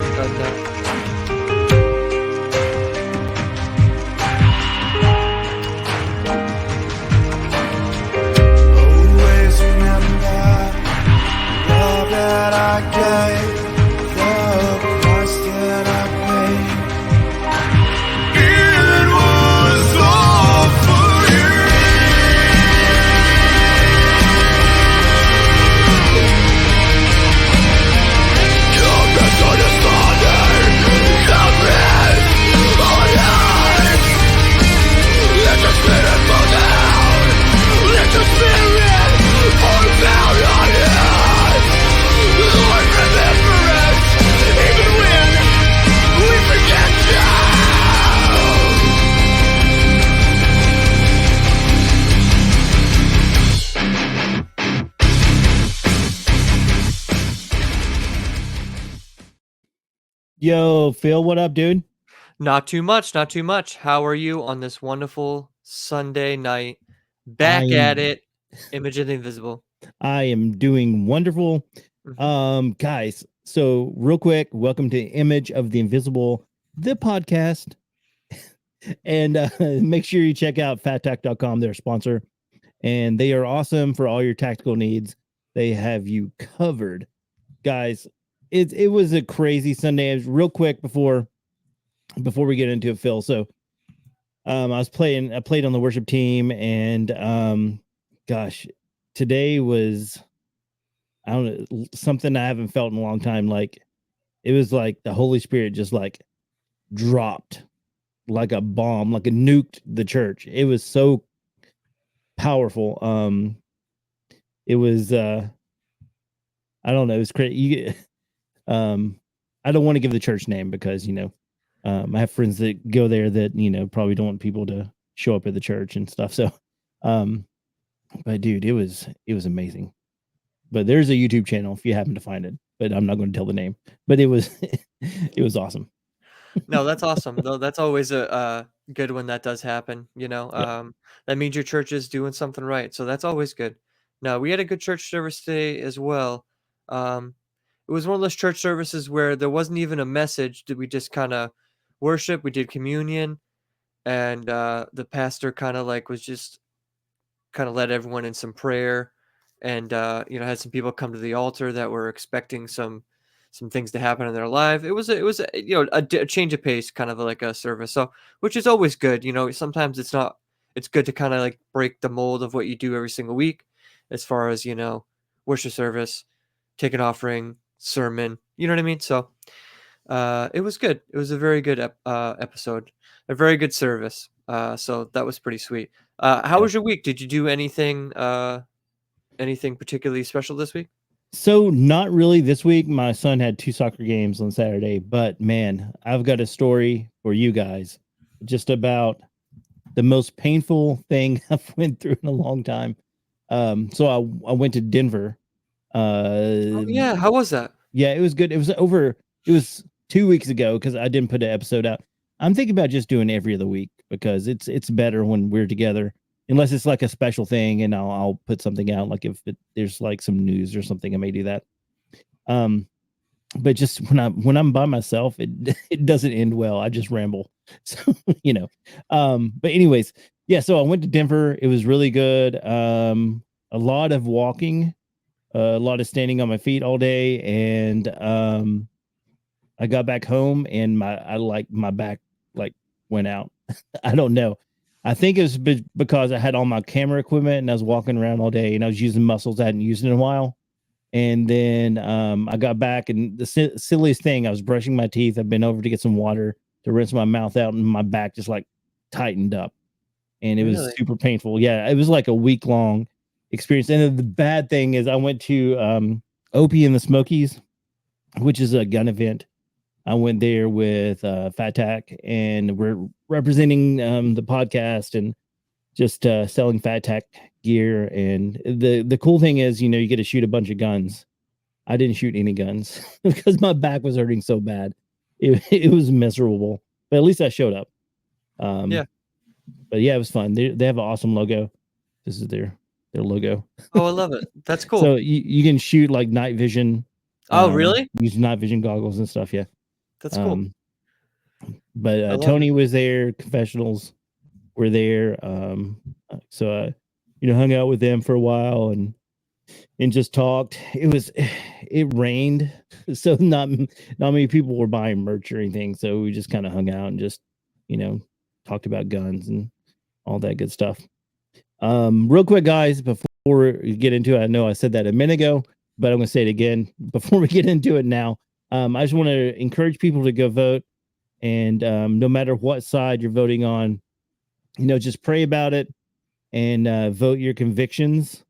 No. Always remember love that I gave, the price that I paid. It was all for you. Come back on the Sunday, come back on us. Let the spirit fall down. Let the spirit fall down on us. Lord, remember us, even when we forget you. Yo, Phil, what up, dude? Not too much. Not too much. How are you on this wonderful Sunday night? Back at it. Image of the Invisible. I am doing wonderful. Guys, so real quick, welcome to Image of the Invisible, the podcast. And make sure you check out fattack.com, their sponsor. And they are awesome for all your tactical needs. They have you covered. Guys, it was a crazy Sunday. Real quick before we get into it, Phil. So I played on the worship team, and gosh, today was, I don't know, something I haven't felt in a long time. Like, it was like the Holy Spirit just like dropped like a bomb, like it nuked the church. It was so powerful. It was I don't know, it was crazy. I don't want to give the church name because, I have friends that go there that, probably don't want people to show up at the church and stuff. So, but dude, it was amazing. But there's a YouTube channel if you happen to find it, but I'm not going to tell the name. But it was it was awesome. No, that's awesome. Though that's always a good when that does happen. Yeah. That means your church is doing something right. So that's always good. No, we had a good church service today as well. It was one of those church services where there wasn't even a message. Did we just kind of worship? We did communion, and the pastor kind of like was just kind of led everyone in some prayer, and had some people come to the altar that were expecting some things to happen in their life. It was a change of pace, kind of like a service, so which is always good. Sometimes it's good to kind of like break the mold of what you do every single week, as far as worship service, take an offering, sermon. You know what I mean? So it was good. It was a very good episode, a very good service. So that was pretty sweet. How was your week? Did you do anything particularly special this week? So not really this week. My son had 2 soccer games on Saturday, but man, I've got a story for you guys just about the most painful thing I've went through in a long time. So I went to Denver. Oh, yeah, how was that? Yeah, it was good. It was 2 weeks ago because I didn't put an episode out. I'm thinking about just doing every other week because it's better when we're together. Unless it's like a special thing, and I'll put something out. Like if there's like some news or something, I may do that. But just when I'm by myself, it doesn't end well. I just ramble. So But anyways, yeah. So I went to Denver. It was really good. A lot of walking, a lot of standing on my feet all day, and I got back home and my back like went out. I don't know. I think it was because I had all my camera equipment and I was walking around all day and I was using muscles I hadn't used in a while. And then I got back, and the silliest thing, I was brushing my teeth. I've been over to get some water to rinse my mouth out, and my back just like tightened up, and it was Really? super painful. Yeah, it was like a week-long experience. And then the bad thing is I went to Opie in the Smokies, which is a gun event. I went there with Fat Tack, and we're representing the podcast and just selling Fat Tack gear. And the cool thing is, you get to shoot a bunch of guns. I didn't shoot any guns because my back was hurting so bad. It was miserable, but at least I showed up. Yeah. But yeah, it was fun. They have an awesome logo. This is their logo. Oh, I love it. That's cool. So you can shoot like night vision. Oh, really? Use night vision goggles and stuff. Yeah. That's cool. But I love it. Tony was there, confessionals were there. So hung out with them for a while and just talked. It rained, so not many people were buying merch or anything. So we just kind of hung out and just, talked about guns and all that good stuff. Real quick, guys, before we get into it, I know I said that a minute ago, but I'm gonna say it again before we get into it now. I just want to encourage people to go vote, and no matter what side you're voting on, just pray about it and vote your convictions.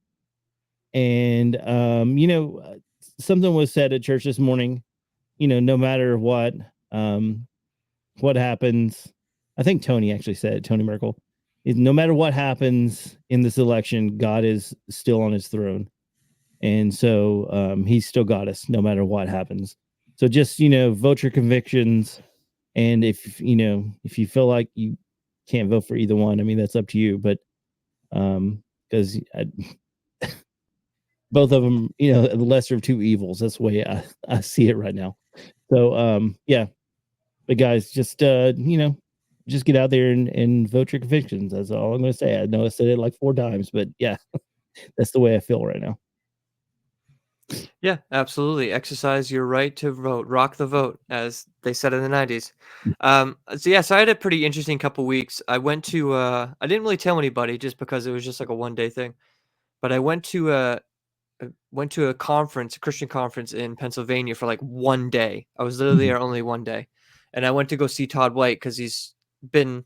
And something was said at church this morning. No matter what happens, I think Tony actually said it, Tony Merkel, is no matter what happens in this election, God is still on his throne. And so he's still got us no matter what happens. So just, vote your convictions. And if you feel like you can't vote for either one, I mean, that's up to you. But because both of them, the lesser of two evils. That's the way I see it right now. So yeah. But guys, just just get out there and vote your convictions. That's all I'm gonna say. I know I said it like 4 times, but yeah, that's the way I feel right now. Yeah, absolutely. Exercise your right to vote. Rock the vote, as they said in the 90s. So I had a pretty interesting couple weeks. I went to I didn't really tell anybody just because it was just like a one day thing. But I went to a conference, a Christian conference in Pennsylvania for like one day. I was literally Mhm. there only one day. And I went to go see Todd White because he's been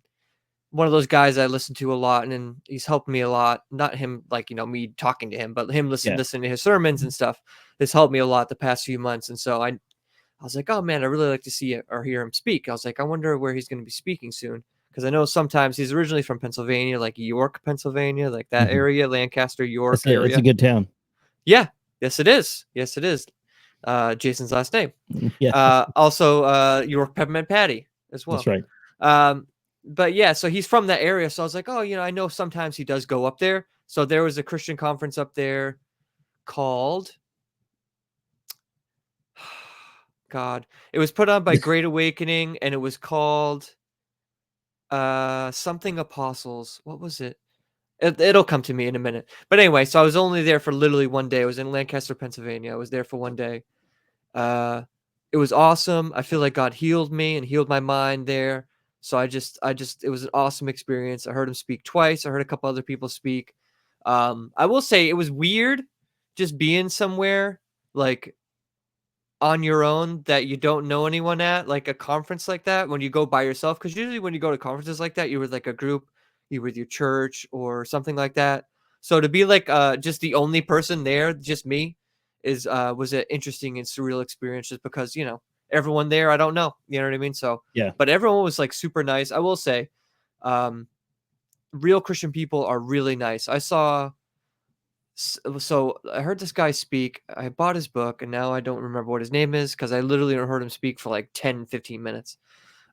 one of those guys I listen to a lot, and then he's helped me a lot. Not him, like, me talking to him, but him Yeah. listening to his sermons and stuff has helped me a lot the past few months. And so I was like, oh man, I really like to see it or hear him speak. I was like, I wonder where he's going to be speaking soon. Because I know sometimes he's originally from Pennsylvania, like York, Pennsylvania, like that Mhm. area, Lancaster, York It's a area. good town. Yeah, yes, it is. Yes, it is. Jason's last name. Yeah, Also, York Peppermint Patty as that's well. right. Um, but yeah, so he's from that area. So I was like, oh, I know sometimes he does go up there. So there was a Christian conference up there called God. It was put on by Great Awakening, and it was called something Apostles. What was it? It'll come to me in a minute. But anyway, so I was only there for literally one day. I was in Lancaster, Pennsylvania. I was there for one day. Uh, it was awesome. I feel like God healed me and healed my mind there. So it was an awesome experience. I heard him speak twice. I heard a couple other people speak. I will say it was weird just being somewhere like on your own that you don't know anyone at, like a conference like that when you go by yourself. Because usually when you go to conferences like that, you're with like a group, you're with your church or something like that. So to be like just the only person there, just me, is was an interesting and surreal experience just because, everyone there I don't know. You know what I mean? So Yeah. but everyone was like super nice. I will say, um, real Christian people are really nice. So I heard this guy speak. I bought his book, and now I don't remember what his name is because I literally heard him speak for like 10, 15 minutes.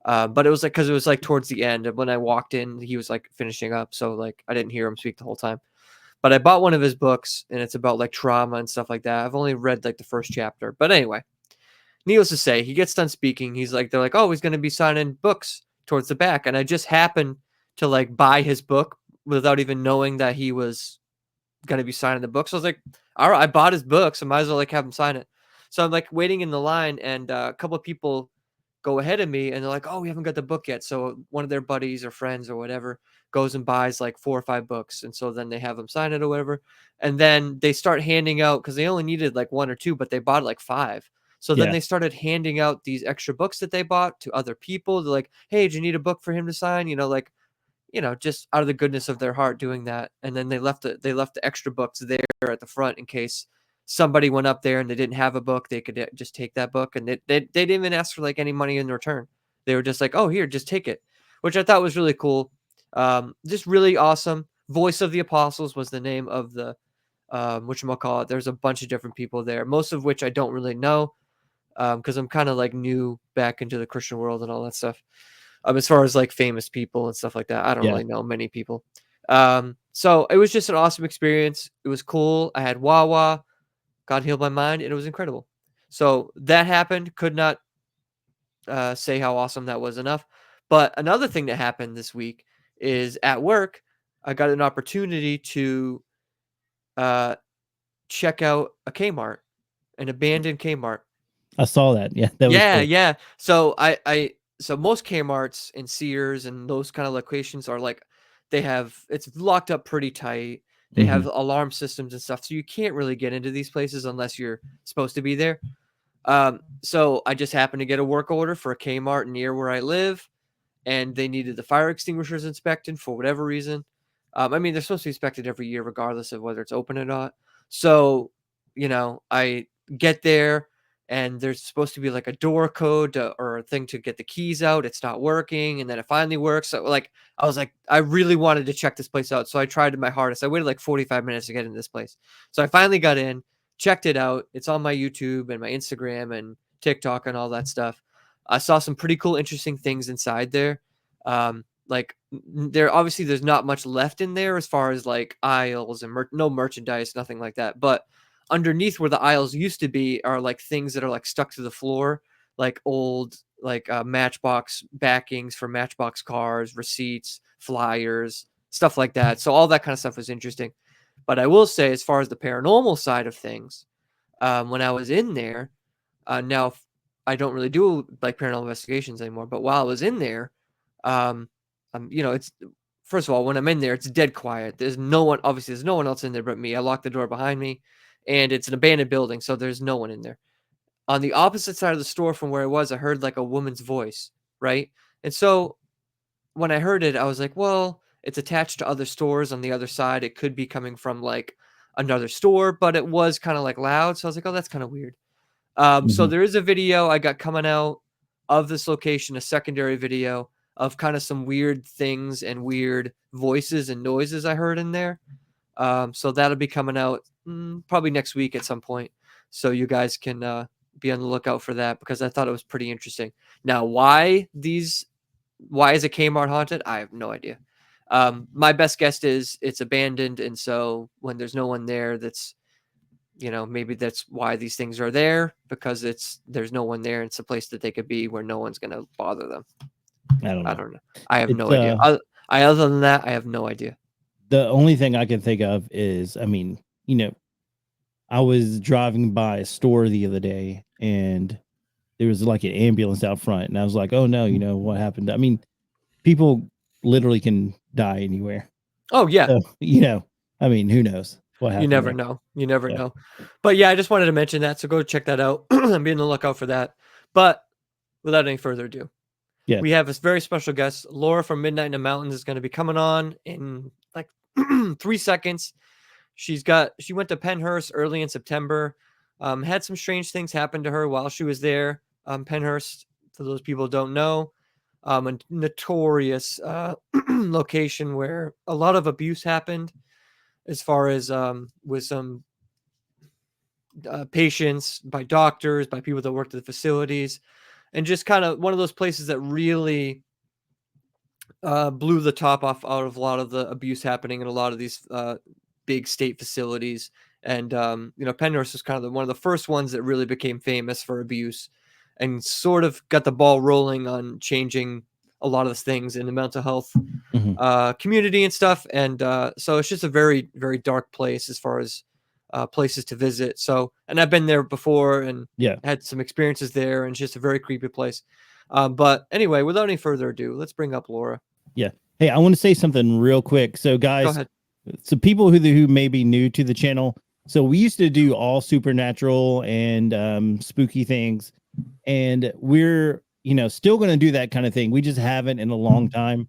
But it was like because it was like towards the end. And when I walked in, he was like finishing up. So like I didn't hear him speak the whole time. But I bought one of his books, and it's about like trauma and stuff like that. I've only read like the first chapter. But anyway, needless to say, he gets done speaking. They're like, oh, he's going to be signing books towards the back. And I just happened to like buy his book without even knowing that he was gonna be signing the book. So I was like, all right, I bought his book, so might as well like have him sign it. So I'm like waiting in the line, and a couple of people go ahead of me, and they're like, oh, we haven't got the book yet. So one of their buddies or friends or whatever goes and buys like 4 or 5 books, and so then they have him sign it or whatever. And then they start handing out because they only needed like 1 or 2, but they bought like 5. So then Yeah. they started handing out these extra books that they bought to other people. They're like, hey, do you need a book for him to sign? Like just out of the goodness of their heart doing that. And then they left the extra books there at the front in case somebody went up there and they didn't have a book, they could just take that book. And they didn't even ask for like any money in return. They were just like, oh, here, just take it, which I thought was really cool. Just really awesome. Voice of the Apostles was the name of the whatchamacallit. There's a bunch of different people there, most of which I don't really know because I'm kind of like new back into the Christian world and all that stuff. As far as like famous people and stuff like that, I don't Yeah. really know many people. So it was just an awesome experience. It was cool. I had Wawa, God healed my mind, and it was incredible. So that happened. Could not say how awesome that was enough. But another thing that happened this week is at work, I got an opportunity to uh, check out a Kmart, an abandoned Kmart. I saw that. Yeah, that was Yeah, cool. yeah. So so most Kmart's and Sears and those kind of locations are like it's locked up pretty tight. They Mhm. have alarm systems and stuff, so you can't really get into these places unless you're supposed to be there. So I just happened to get a work order for a Kmart near where I live, and they needed the fire extinguishers inspected for whatever reason. I mean, they're supposed to be inspected every year, regardless of whether it's open or not. So, I get there, and there's supposed to be like a door code or a thing to get the keys out. It's not working, and then it finally works. So, like, I was like, I really wanted to check this place out, so I tried my hardest. I waited like 45 minutes to get in this place. So I finally got in, checked it out. It's on my YouTube and my Instagram and TikTok and all that stuff. I saw some pretty cool, interesting things inside there. Like there's not much left in there as far as like aisles and no merchandise, nothing like that. But underneath where the aisles used to be are like things that are like stuck to the floor, like old like matchbox backings for matchbox cars, receipts, flyers, stuff like that. So all that kind of stuff was interesting. But I will say, as far as the paranormal side of things, when I was in there, now I don't really do like paranormal investigations anymore. But while I was in there, um, it's first of all, when I'm in there, it's dead quiet. There's no one. Obviously, there's no one else in there but me. I locked the door behind me, and it's an abandoned building, so there's no one in there. On the opposite side of the store from where I was, I heard like a woman's voice, right? And so when I heard it, I was like, well, it's attached to other stores on the other side. It could be coming from like another store, but it was kind of like loud. So I was like, oh, that's kind of weird. So Mhm. there is a video I got coming out of this location, a secondary video of kind of some weird things and weird voices and noises I heard in there. So that'll be coming out probably next week at some point. So you guys can be on the lookout for that because I thought it was pretty interesting. Now, why is a Kmart haunted? I have no idea. My best guess is it's abandoned, and so when there's no one there, maybe that's why these things are there because there's no one there. It's a place that they could be where no one's gonna bother them. I don't I know. don't know. I have It's no idea. Other than that, I have no idea. the only thing I can think of is, I was driving by a store the other day and there was like an ambulance out front, and I was like, oh no, what happened? I mean, people literally can die anywhere. Oh yeah, So, who knows what you happened never there? know. You never Yeah. know. But yeah, I just wanted to mention that. So go check that out and be on the lookout for that. But without any further ado, Yeah. we have this very special guest. Laura from Midnight in the Mountains is going to be coming on in like 3 seconds. She went to Pennhurst early in September. Had some strange things happen to her while she was there. Pennhurst, for those people who don't know, a notorious location where a lot of abuse happened, as far as with some patients, by doctors, by people that worked at the facilities, and just kind of one of those places that really blew the top off out of a lot of the abuse happening in a lot of these big state facilities. And Pennhurst was kind of one of the first ones that really became famous for abuse, and sort of got the ball rolling on changing a lot of the things in the mental health Mhm. community and stuff. And so it's just a very, very dark place as far as places to visit. So, and I've been there before and Yeah. had some experiences there, and it's just a very creepy place. But anyway, without any further ado, let's bring up Laura. Yeah. Hey, I want to say something real quick. So, Go guys, ahead. so people who may be new to the channel, so we used to do all supernatural and spooky things, and we're still going to do that kind of thing. We just haven't in a long time,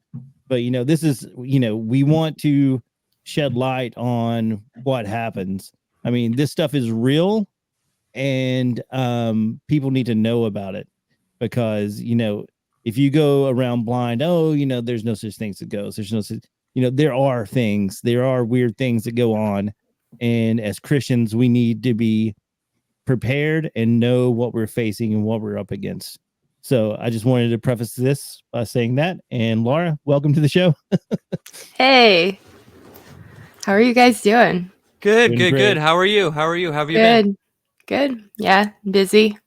but this is we want to shed light on what happens. I mean, this stuff is real, and people need to know about it because if you go around blind, there's no such thing as ghosts. There's no such, there are things, there are weird things that go on, and as Christians, we need to be prepared and know what we're facing and what we're up against. So I just wanted to preface this by saying that. And Laura, welcome to the show. Hey, how are you guys doing? Good, Doing good, great. good. How are you? How have you been? Good. Yeah, busy.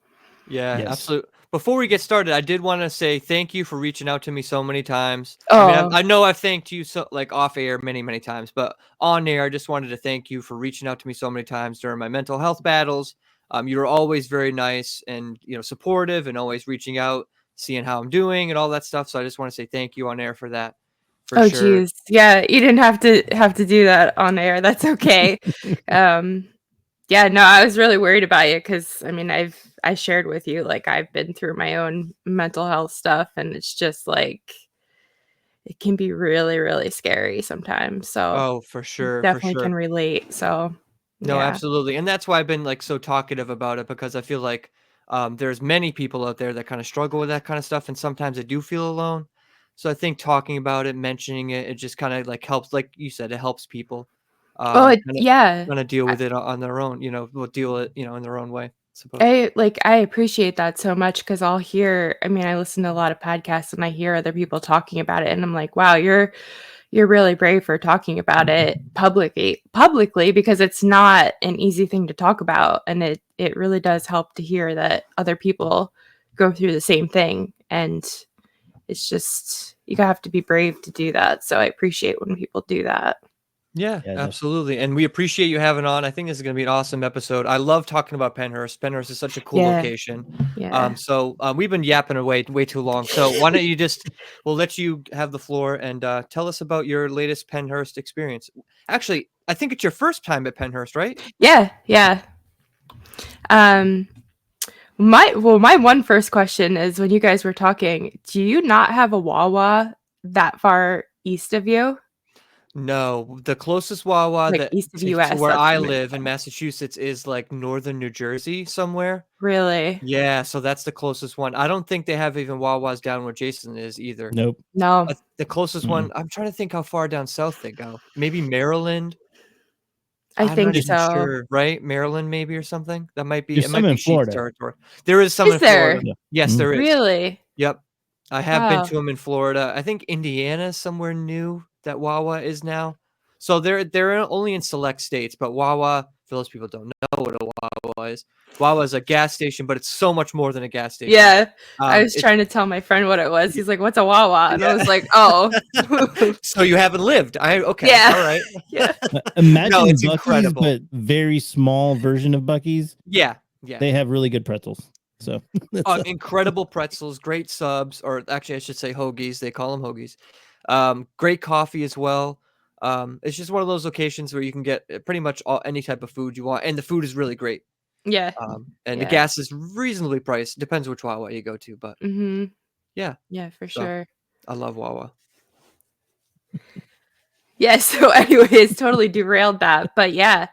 Yeah, Yes. absolutely. before we get started, I did want to say thank you for reaching out to me so many times. I mean, Oh, I know I've thanked you so like off air many times, but on air, I just wanted to thank you for reaching out to me so many times during my mental health battles. You were always very nice and supportive, and always reaching out, seeing how I'm doing, and all that stuff. So I just want to say thank you on air for that, for oh, sure. geez. Yeah, you didn't have to do that on air. That's okay. um, yeah, no, I was really worried about you because I mean, I shared with you like I've been through my own mental health stuff, and it's just like it can be really, really scary sometimes. So Oh, for sure, for definitely sure. can relate. So No, yeah. absolutely. And that's why I've been like so talkative about it, because I feel like there's many people out there that kind of struggle with that kind of stuff. And sometimes I do feel alone. So I think talking about it, mentioning it, it just kind of like helps, like you said, it helps people Oh, kind of yeah. deal with it on their own, will deal it, in their own way, I suppose. I appreciate that so much because I'll hear I mean, I listen to a lot of podcasts and I hear other people talking about it and I'm like, "Wow, you're really brave for talking about it publicly because it's not an easy thing to talk about and it really does help to hear that other people go through the same thing and it's just you have to be brave to do that. So I appreciate when people do that. Yeah, Yeah, definitely. absolutely. And we appreciate you having on. I think this is going to be an awesome episode. I love talking about Pennhurst. Pennhurst is such a cool Yeah. location. Yeah. We've been yapping away way too long. So why don't you we'll let you have the floor and tell us about your latest Pennhurst experience. Actually, I think it's your first time at Pennhurst, right? Yeah. Yeah. Um my one first question is when you guys were talking, do you not have a Wawa that far east of you? No, the closest Wawa Like that east of to US, where that's I what I meant live to in say. Massachusetts is like northern New Jersey somewhere. Really? Yeah, so that's the closest one. I don't think they have even Wawas down where Jason is either. Nope. No. The closest Mm-mm. one, I'm trying to think how far down south they go. Maybe Maryland? I I'm not think There's even so. sure, right? Maryland maybe, or something? That might be, there's it some might be in Sheet's Florida. territory. There is some Is in Florida. there? Yeah. Yes, Mhm. there is. Really? Yep. I have been Wow. to them in Florida. I think Indiana is somewhere new that Wawa is now. So they're only in select states, but Wawa, for those people who don't know what a Wawa is, Wawa is a gas station, but it's so much more than a gas station. Yeah. I was It's trying to tell my friend what it was. y He's like, "What's a Wawa?" And I yeah. was like, "Oh." So you haven't lived. Okay, Yeah. all right. Yeah. No, Imagine it's Buc-ee's, incredible. but very small version of Buc-ee's. Yeah, yeah. They have really good pretzels. So that's Incredible pretzels, great subs, or actually I should say hoagies. They call them hoagies. Great coffee as well. It's just one of those locations where you can get pretty much any type of food you want, and the food is really great. Yeah. And the Yeah. gas is reasonably priced. Depends which Wawa you go to, but Mhm. yeah. Yeah, for So sure. I love Wawa. Yeah, so anyways, totally derailed that. But yeah,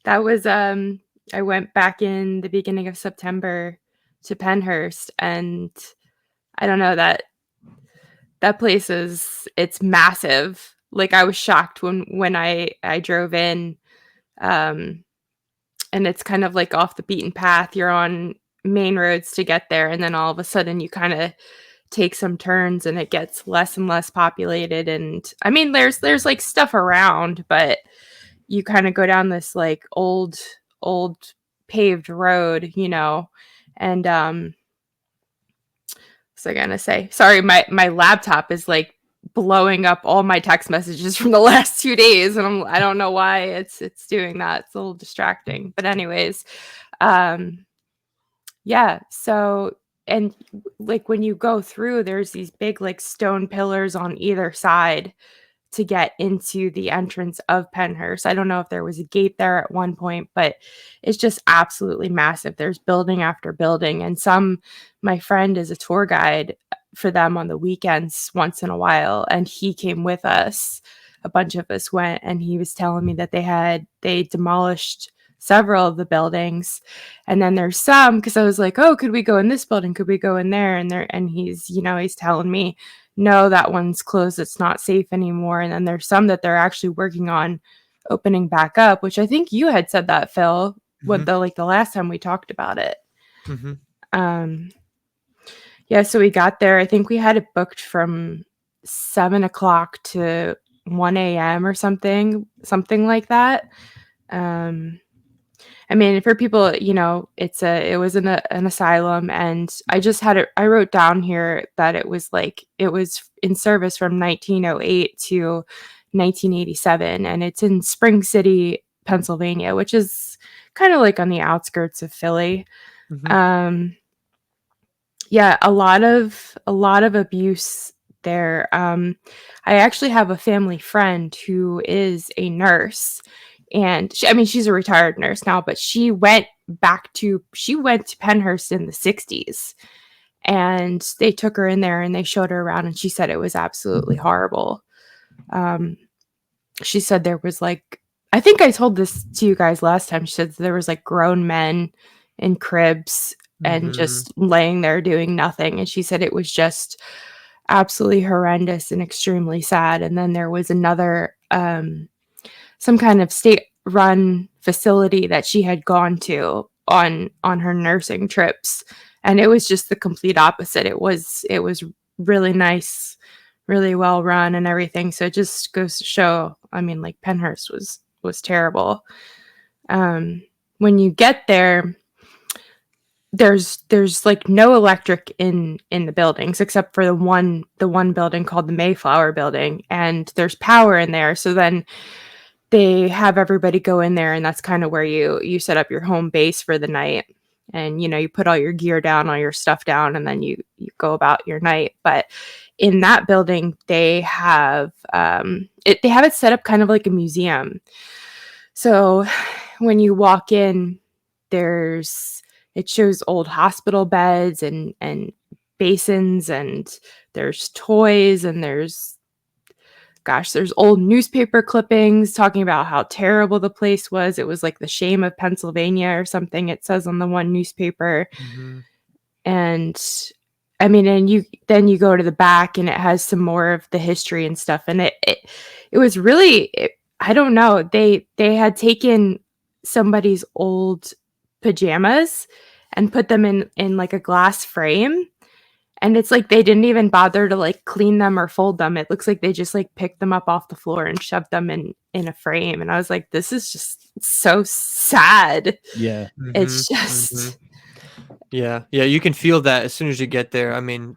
that was I went back in the beginning of September to Pennhurst and I don't know that place it's massive. Like I was shocked when I drove in um and it's kind of like off the beaten path. You're on main roads to get there and then all of a sudden you kind of take some turns and it gets less and less populated and I mean there's like stuff around but you kind of go down this like old paved road, and what's I gonna say? Sorry, my laptop is like blowing up all my text messages from the last 2 days, and I don't know why it's doing that. It's a little distracting, but anyways, um, yeah. So and like when you go through, there's these big like stone pillars on either side to get into the entrance of Pennhurst. I don't know if there was a gate there at one point, but it's just absolutely massive. There's building after building. And my friend is a tour guide for them on the weekends once in a while. And he came with us. A bunch of us went and he was telling me that they demolished several of the buildings. And then there's some, because I was like, oh, could we go in this building? Could we go in there? And he's telling me no, that one's closed. It's not safe anymore. And then there's some that they're actually working on opening back up, which I think you had said that, Phil, Hmm. the last time we talked about it. Hmm. Um, yeah, so we got there. I think we had it booked from 7 o'clock to 1 a.m. or something like that. Um, I mean, for people, it was an asylum, and I wrote down here that it was in service from 1908 to 1987, and it's in Spring City, Pennsylvania, which is kind of like on the outskirts of Philly. Mhm. Yeah, a lot of abuse there. I actually have a family friend who is a nurse, and she's a retired nurse now, but she went to Pennhurst in the 60s, and they took her in there and they showed her around, and she said it was absolutely horrible. She said there was I think I told this to you guys last time. She said there was grown men in cribs and Mhm. just laying there doing nothing. And she said it was just absolutely horrendous and extremely sad. And then there was another, some kind of state-run facility that she had gone to on her nursing trips, and it was just the complete opposite. It was really nice, really well run and everything. So it just goes to show, Pennhurst was terrible. When you get there, there's no electric in the buildings except for the one building called the Mayflower building, and there's power in there. So then they have everybody go in there, and that's kind of where you set up your home base for the night. And you put all your gear down, all your stuff down, and then you go about your night. But in that building, they have it set up kind of like a museum. So when you walk in, it shows old hospital beds and basins, and there's toys, and there's old newspaper clippings talking about how terrible the place was. It was like the shame of Pennsylvania or something, it says on the one newspaper. Mhm. And and you go to the back, and it has some more of the history and stuff. And it was really, I don't know, they had taken somebody's old pajamas and put them in like a glass frame. And it's like they didn't even bother to clean them or fold them. It looks like they just picked them up off the floor and shoved them in a frame. And I was like, this is just so sad. Yeah. It's Mhm. just Mhm. Yeah, you can feel that as soon as you get there. I mean,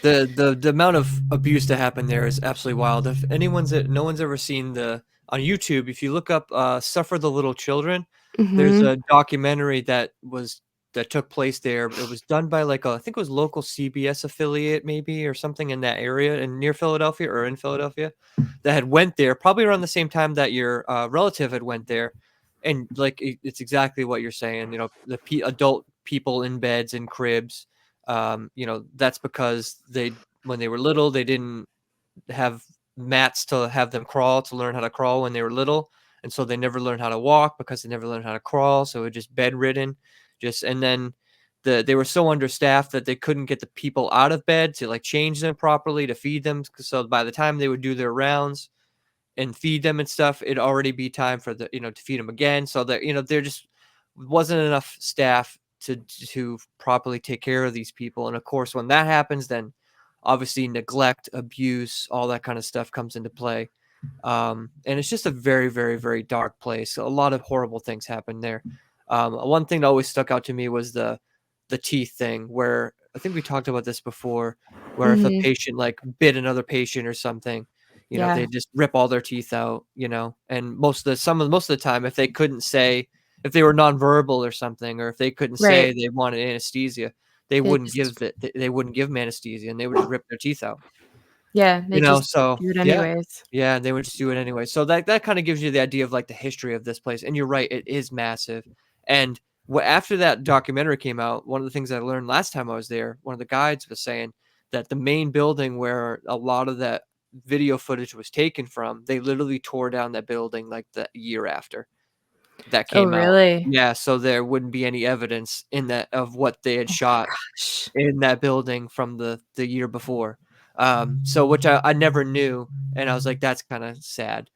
the amount of abuse that happened there is absolutely wild. If no one's ever seen on YouTube, if you look up "Suffer the Little Children," there's Mhm. a documentary that took place there. It was done by I think it was local CBS affiliate maybe or something in that area and near Philadelphia or in Philadelphia that had went there probably around the same time that your relative had went there, and it's exactly what you're saying. The adult people in beds and cribs. That's because when they were little, they didn't have mats to have them to learn how to crawl when they were little. And so they never learned how to walk because they never learned how to crawl. So it was just bedridden. And then they were so understaffed that they couldn't get the people out of bed to change them properly to feed them. So by the time they would do their rounds and feed them and stuff, it'd already be time for to feed them again. So that, there just wasn't enough staff to properly take care of these people. And of course, when that happens, then obviously neglect, abuse, all that kind of stuff comes into play. And it's just a very, very, very dark place. A lot of horrible things happen there. One thing that always stuck out to me was the teeth thing, where I think we talked about this before, where if a Mhm. patient bit another patient or something, Yeah. they just rip all their teeth out, and most of the time, if they couldn't say, if they were nonverbal or something, or if they couldn't say Right. they wanted anesthesia, They just they wouldn't give them anesthesia, and they would just rip their teeth out. Yeah, they just So do it yeah. anyways. Yeah, they would just do it anyway. So that kind of gives you the idea of the history of this place. And you're right, it is massive. And after that documentary came out, one of the things I learned last time I was there, one of the guides was saying that the main building where a lot of that video footage was taken from, they literally tore down that building the year after that Oh, came out. really? Yeah, so there wouldn't be any evidence in that of what they had Oh my shot gosh. in that building from the year before. So which I never knew, and I was like, that's kind of sad,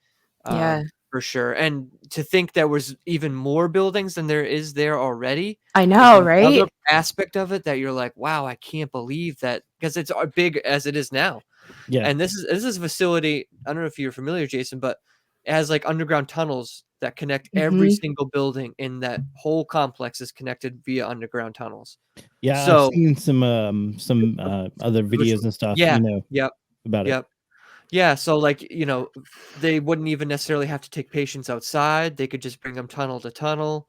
Yeah. for sure. And to think there was even more buildings than there is there already I is know, another right? aspect of it that you're like, wow, I can't believe that, because it's big as it is now. Yeah. And this is a facility. I don't know if you're familiar, Jason, but it has underground tunnels that connect every Mhm. single building in that whole complex is connected via underground tunnels. Yeah, I've So seen some other videos and stuff, yeah, yep, about it. yep. Yeah, so, like, they wouldn't even necessarily have to take patients outside. They could just bring them tunnel to tunnel,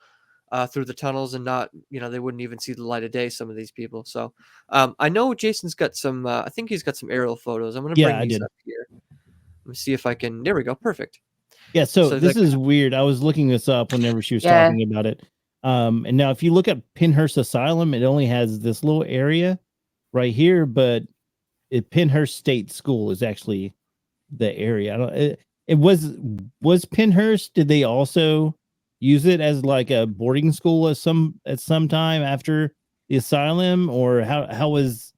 through the tunnels and not they wouldn't even see the light of day, some of these people. So, I know Jason's got some, I think he's got some aerial photos. I'm gonna Yeah, bring I these did. up here. Let me see if I can there we go, perfect. Yeah, so So, this like is weird. I was looking this up whenever she was Yeah. talking about it. And now if you look at Pennhurst Asylum, it only has this little area right here, but Pennhurst State School is actually the area. I don't it was Pennhurst, did they also use it as like a boarding school at some time after the asylum, or how was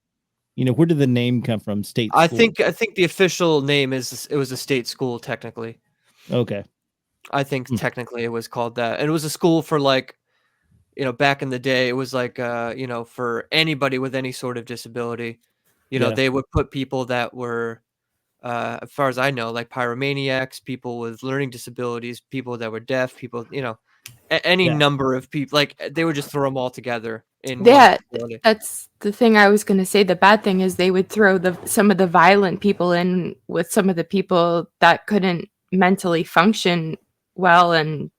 where did the name come from? State School. I think the official name is it was a state school technically. Okay. I think Hmm. technically it was called that. And it was a school for, like, back in the day, it was like, for anybody with any sort of disability. Yeah. They would put people that were, as far as I know, like pyromaniacs, people with learning disabilities, people that were deaf, people, any Yeah. number of people. Like, they would just throw them all together in one Yeah, facility. that's the thing I was gonna say. The bad thing is they would throw some of the violent people in with some of the people that couldn't mentally function well, and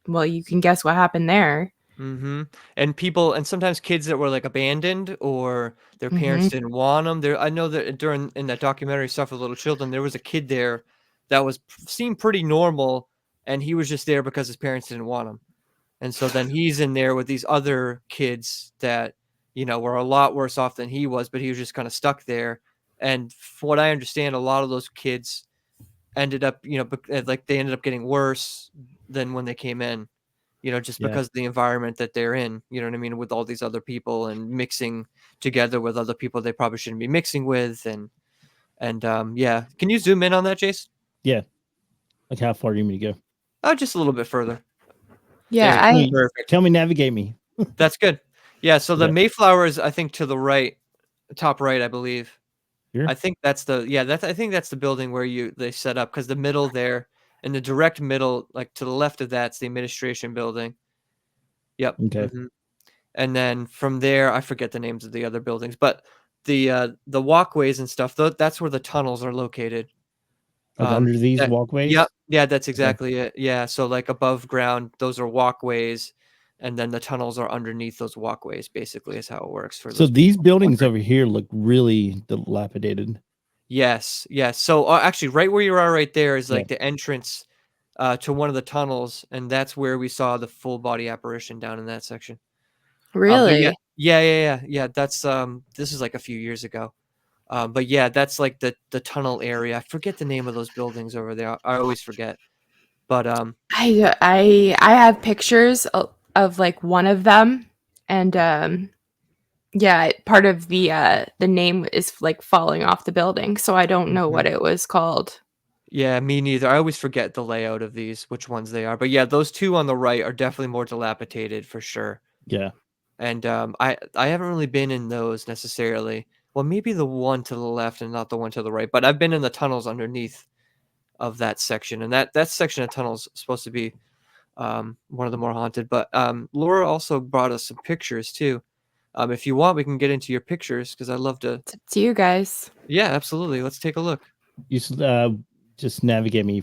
well, you can guess what happened there. And people, and sometimes kids that were like abandoned or their parents Mhm. didn't want them. There, I know that during in that documentary stuff with little children, there was a kid there that seemed pretty normal, and he was just there because his parents didn't want him. And so then he's in there with these other kids that were a lot worse off than he was, but he was just kind of stuck there. And from what I understand, a lot of those kids ended up, like they ended up getting worse than when they came in, just Yeah. because of the environment that they're in, you know what I mean, with all these other people and mixing together with other people they probably shouldn't be mixing with. And yeah. Can you zoom in on that, Jace? Yeah. Like how far do you want me to go? Oh, just a little bit further. There Yeah, you Tell go. I me, Perfect. tell me, navigate me. That's good. Yeah, so the Okay. Mayflower is, I think, to the right, top right, I believe. Here. I think that's I think that's the building where they set up, because the middle there, in the direct middle, like to the left of that's the administration building. Yep. Okay. And then from there, I forget the names of the other buildings, but the walkways and stuff, that's where the tunnels are located. Like under these That Yep, walkways. yeah, that's Okay. exactly it. Yeah, so like above ground, those are walkways, and then the tunnels are underneath those walkways. Basically, is how it works for So those these people. buildings over here look really dilapidated. Yes, yes. So actually, right where you are, right there, is Yeah. like the entrance to one of the tunnels, and that's where we saw the full body apparition down in that section. But yeah, really. yeah. That's this is like a few years ago. But yeah, that's like the tunnel area. I forget the name of those buildings over there. I always forget. But I have pictures of like one of them, and yeah, part of the name is like falling off the building, so I don't know mhm. what it was called. Yeah, me neither. I always forget the layout of these, which ones they are. But yeah, those two on the right are definitely more dilapidated for sure. Yeah. And I haven't really been in those necessarily. Well, maybe the one to the left and not the one to the right. But I've been in the tunnels underneath of that section, and that section of tunnels is supposed to be one of the more haunted. But Laura also brought us some pictures too. If you want, we can get into your pictures, because I love to. It's up to you guys. Yeah, absolutely. Let's take a look. Just navigate me.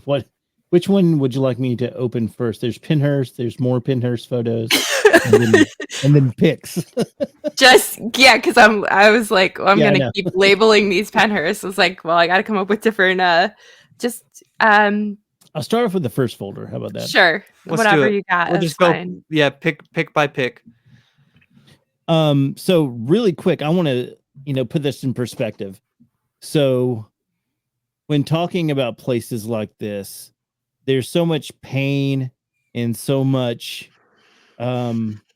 Which one would you like me to open first? There's Pennhurst. There's more Pennhurst photos, and then pics. Just yeah, because I was like, well, I'm Yeah, I gonna know. keep labeling these Pennhursts. I was like, well, I got to come up with different. Just I'll start off with the first folder. How about that? sure, Let's do whatever it. you got. We'll That's just go. fine. Yeah, pick by pick. So really quick, I want to put this in perspective. So when talking about places like this, there's so much pain and so much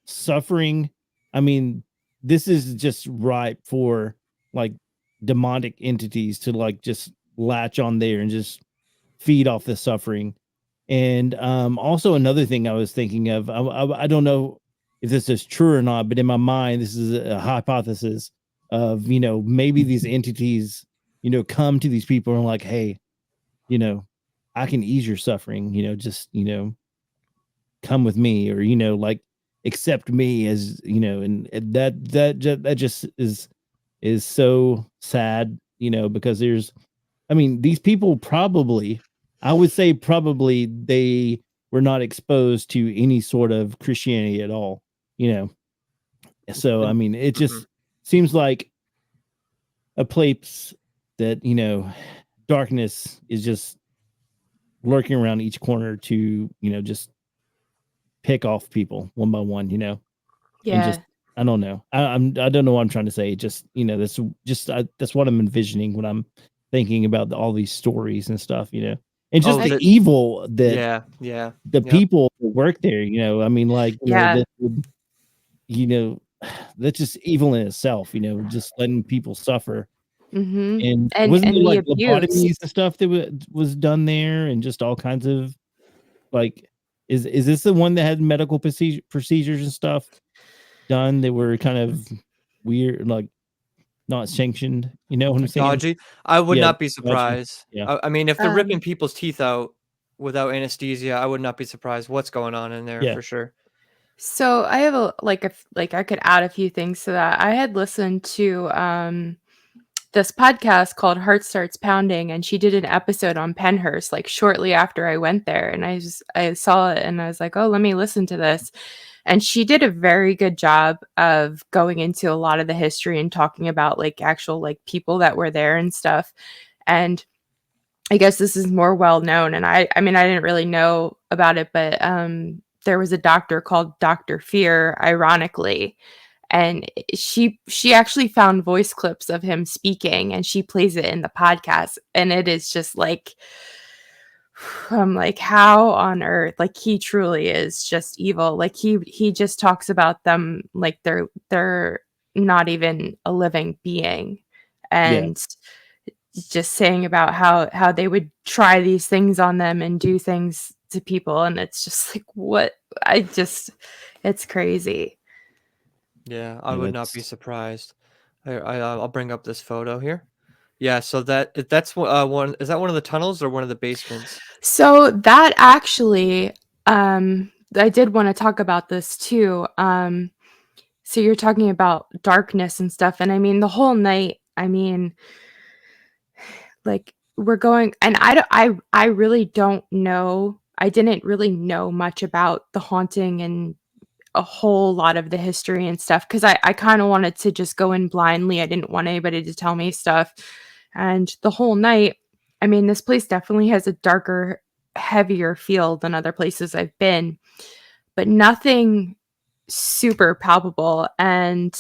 suffering. I mean, this is just ripe for like demonic entities to like just latch on there and just feed off the suffering. And also another thing I was thinking of, I don't know if this is true or not, but in my mind, this is a hypothesis of, maybe these entities, come to these people and like, hey, I can ease your suffering, just, come with me, or, like, accept me as, and that just is so sad, because these people probably, I would say probably they were not exposed to any sort of Christianity at all, you know. So, And it mhm. just seems like a place that, darkness is just lurking around each corner to, just pick off people one by one, and just, Yeah. I don't know. I don't know what I'm trying to say. Just, that's what I'm envisioning when I'm thinking about all these stories and stuff, and just Oh, the I, that evil that yeah, yeah, the yep. people that work there, like, yeah. that, you know, that's just evil in itself, just letting people suffer. Mm-hmm. And And wasn't there the like abuse. lobotomies and stuff that was done there, and just all kinds of like, is this the one that had medical procedures and stuff done that were kind of weird, like not sanctioned? You know what I'm saying? Dodgy. I would Yeah, not be dodgy. surprised. Yeah, I mean, if they're ripping Um, people's teeth out without anesthesia, I would not be surprised what's going on in there yeah. for sure. so I have like I could add a few things to that. I had listened to this podcast called Heart Starts Pounding, and she did an episode on Pennhurst like shortly after I went there, and I saw it and I was like, oh, let me listen to this. And she did a very good job of going into a lot of the history and talking about like actual like people that were there and stuff. And I guess this is more well known, and I mean I didn't really know about it, but there was a doctor called Dr. Fear, ironically, and she actually found voice clips of him speaking, and she plays it in the podcast, and it is just like I'm like, how on earth? Like he truly is just evil. Like he just talks about them like they're not even a living being. Yeah. And just saying about how they would try these things on them and do things to people, and it's just like what it's crazy. Yeah, I Yeah, would not be that's surprised. I'll bring up this photo here. Yeah, so that's one. Is that one of the tunnels or one of the basements? So that actually I did want to talk about this too. So you're talking about darkness and stuff, and I mean the whole night, I mean, like we're going, and I really don't know. I didn't really know much about the haunting and a whole lot of the history and stuff because I kind of wanted to just go in blindly. I didn't want anybody to tell me stuff. And the whole night, I mean, this place definitely has a darker, heavier feel than other places I've been, but nothing super palpable. And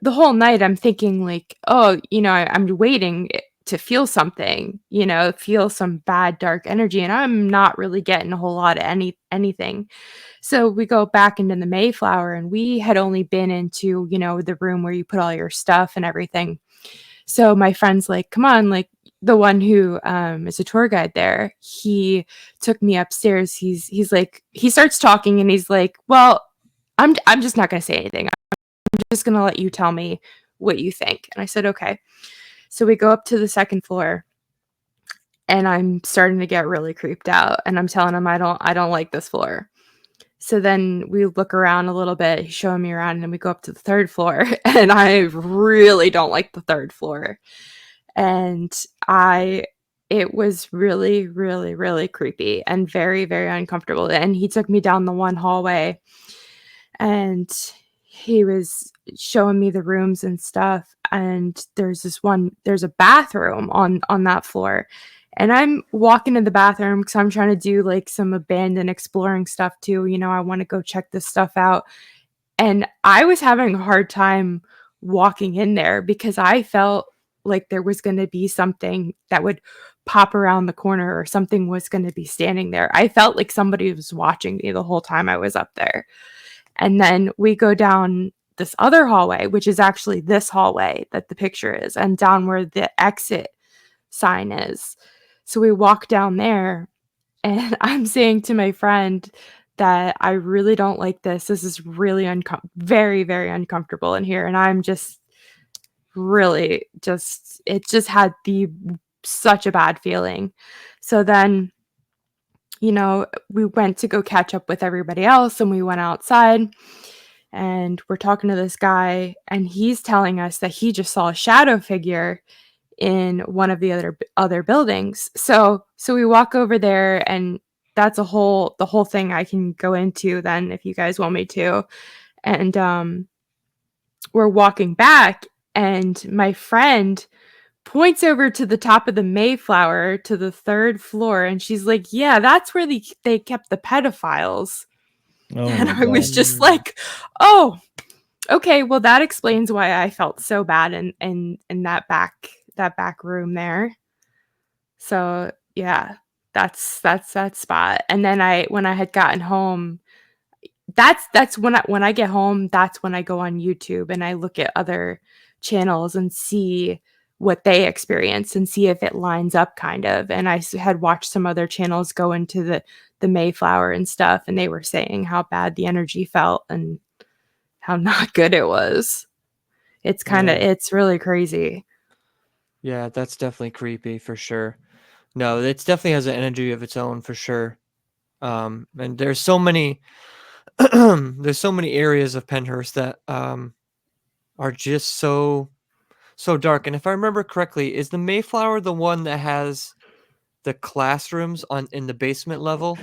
the whole night, I'm thinking, like, oh, I'm waiting to feel something, feel some bad, dark energy. And I'm not really getting a whole lot of anything. So we go back into the Mayflower, and we had only been into, the room where you put all your stuff and everything. So my friend's like, come on, like the one who is a tour guide there, he took me upstairs. He's like, he starts talking and he's like, well, I'm just not gonna say anything. I'm just gonna let you tell me what you think. And I said, okay. So we go up to the second floor, and I'm starting to get really creeped out. And I'm telling him I don't like this floor. So then we look around a little bit, he's showing me around, and then we go up to the third floor, and I really don't like the third floor. And it was really, really, really creepy and very, very uncomfortable. And he took me down the one hallway, and he was showing me the rooms and stuff. And there's a bathroom on that floor. And I'm walking in the bathroom because I'm trying to do like some abandoned exploring stuff too. I want to go check this stuff out. And I was having a hard time walking in there because I felt like there was going to be something that would pop around the corner, or something was going to be standing there. I felt like somebody was watching me the whole time I was up there. And then we go down this other hallway, which is actually this hallway that the picture is, and down where the exit sign is. So we walk down there, and I'm saying to my friend that I really don't like this. This is really very, very uncomfortable in here. And I'm just really it just had such a bad feeling. So then we went to go catch up with everybody else, and we went outside, and we're talking to this guy, and he's telling us that he just saw a shadow figure in one of the other buildings. So we walk over there, and that's the whole thing I can go into then if you guys want me to. And we're walking back, and my friend points over to the top of the Mayflower to the 3rd floor, and she's like, "Yeah, that's where they kept the pedophiles." Oh And my I was god. just like, "Oh, okay, well that explains why I felt so bad in that back room there." So, yeah, that's that spot. And then when I had gotten home, that's when I get home, that's when I go on YouTube and I look at other channels and see what they experience and see if it lines up kind of. And I had watched some other channels go into the Mayflower and stuff, and they were saying how bad the energy felt and how not good it was. Yeah. It's really crazy. Yeah, that's definitely creepy for sure. No, it definitely has an energy of its own for sure. And there's so many there's so many areas of Pennhurst that are just so dark. And if I remember correctly, is the Mayflower the one that has the classrooms on in the basement level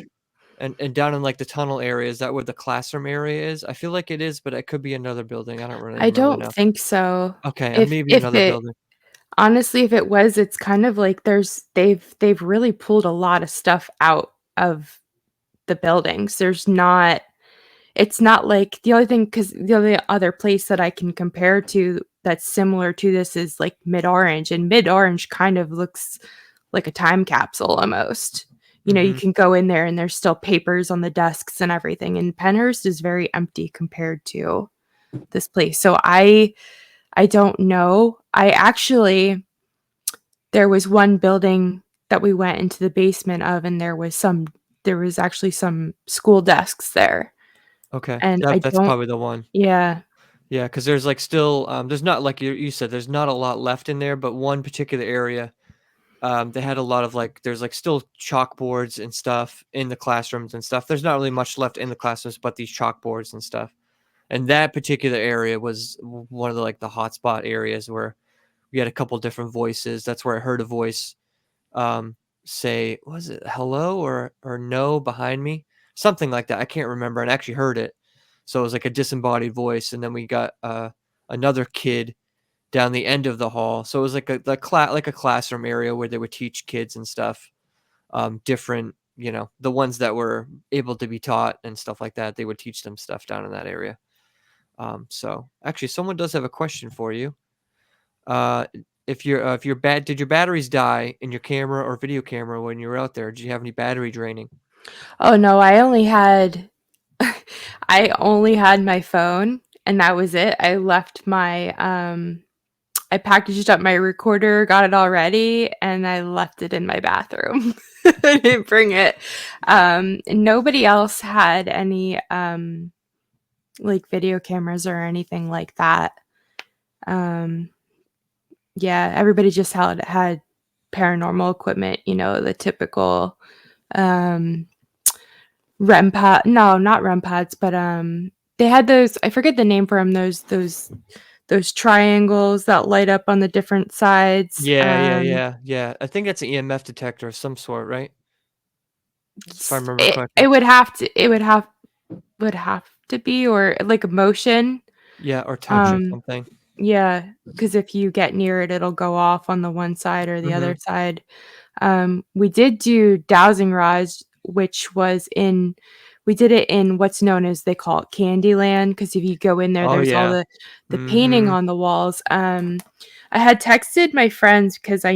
and down in like the tunnel area? Is that where the classroom area is? I feel like it is, but it could be another building. I don't really I remember don't now. think so. Okay, If maybe if another it building. honestly, if it was, it's kind of like they've really pulled a lot of stuff out of the buildings. It's not like the only thing, because the only other place that I can compare to that's similar to this is like Mid-Orange, and Mid-Orange kind of looks like a time capsule almost. You Mhm. can go in there and there's still papers on the desks and everything. And Pennhurst is very empty compared to this place. So I don't know. There was one building that we went into the basement of, and there was actually some school desks there. Okay. And I That's don't probably the one. Yeah. Yeah, because there's like still there's not like you said there's not a lot left in there, but one particular area they had a lot of like there's like still chalkboards and stuff in the classrooms and stuff. There's not really much left in the classrooms, but these chalkboards and stuff. And that particular area was one of the like the hotspot areas where we had a couple different voices. That's where I heard a voice um, say, was it hello or no behind me? Something like that. I can't remember. And I actually heard it. So it was like a disembodied voice. And then we got another kid down the end of the hall. So it was like like a classroom area where they would teach kids and stuff. Different, the ones that were able to be taught and stuff like that. They would teach them stuff down in that area. So actually, someone does have a question for you. Uh, if your did your batteries die in your camera or video camera when you were out there? Did you have any battery draining? Oh, no, I only had I only had my phone, and that was it. I packaged up my recorder, got it all ready, and I left it in my bathroom. I didn't bring it. Nobody else had any, like, video cameras or anything like that. Um, yeah, everybody just had paranormal equipment, the typical, um, REM pod no, not REM pods, but, they had those, I forget the name for them. Those triangles that light up on the different sides. Yeah. I think that's an EMF detector of some sort, right? If I remember correctly. It would have to be, or like a motion. Yeah, or touch or Um, something. yeah, because if you get near it, it'll go off on the one side or the other Mhm. side. We did do dowsing rods, we did it in what's known as, they call it Candyland, because if you go in there, Oh there's all yeah. the painting Mhm. on the walls. I had texted my friends because I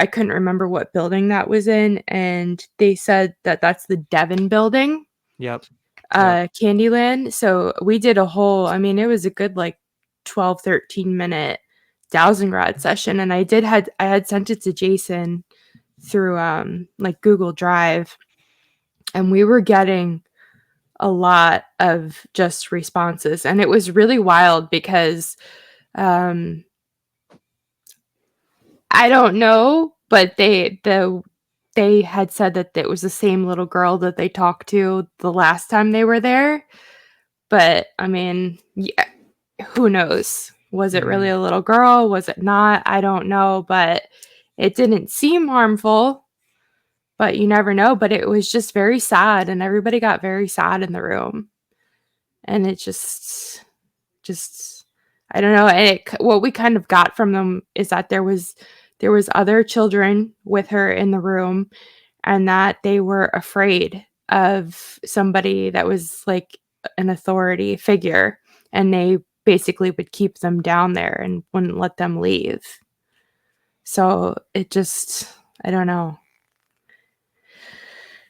couldn't remember what building that was in, and they said that that's the Devon building, Yep. Yep. Candyland. So we did it was a good like 12, 13 minute dowsing rod session. And I had sent it to Jason through like Google Drive, and we were getting a lot of just responses, and it was really wild because um I don't know, but they had said that it was the same little girl that they talked to the last time they were there. But I mean, yeah, who knows? Was it really a little girl? Was it not? I don't know, but it didn't seem harmful. But you never know. But it was just very sad, and everybody got very sad in the room. And it just I don't know. And what we kind of got from them is that there was other children with her in the room, and that they were afraid of somebody that was like an authority figure, and they basically would keep them down there and wouldn't let them leave. So it just, I don't know.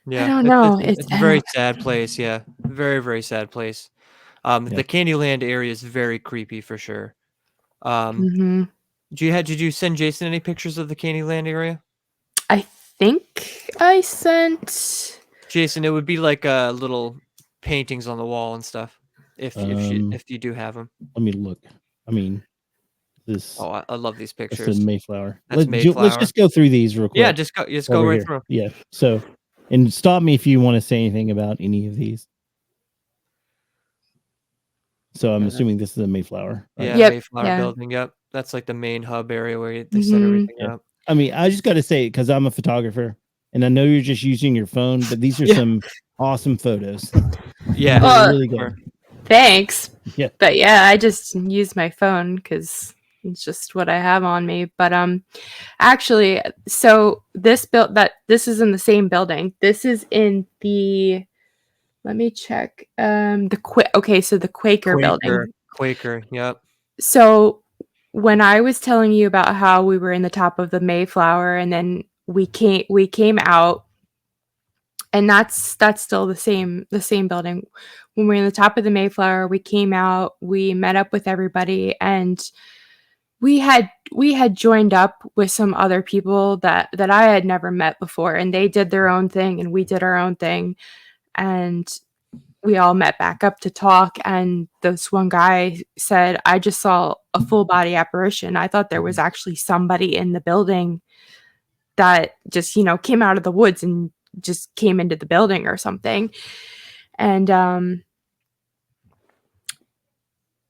Yeah, I don't know. it's a very sad place. Yeah, very very sad place. The Candyland area is very creepy for sure. Mhm. Did you send Jason any pictures of the Candyland area? I think I sent. Jason, it would be like little paintings on the wall and stuff. If you do have them. Let me look. I mean, this Oh, I love these that's pictures. a Mayflower. That's Let's Mayflower. just go through these real quick. Yeah, just go over right here. through 'em. Yeah. So, and stop me if you want to say anything about any of these. So I'm assuming this is a Mayflower. Right? Yeah, Yep, Mayflower yeah. building. Yep, that's like the main hub area where they set everything Yeah. up. I mean, I just got to say, because I'm a photographer, and I know you're just using your phone, but these are Yeah. some awesome photos. Yeah, They're really good. Thanks. Yeah. But yeah, I just use my phone because it's just what I have on me. But actually, so this is in the same building. This is in the, let me check. So the Quaker building. Quaker. Yep. So when I was telling you about how we were in the top of the Mayflower, and then we came out, and that's still the same building. When we were in the top of the Mayflower, we came out, we met up with everybody, and we had joined up with some other people that I had never met before, and they did their own thing and we did our own thing, and we all met back up to talk. And this one guy said, I just saw a full body apparition. I thought there was actually somebody in the building that just, came out of the woods and just came into the building or something. And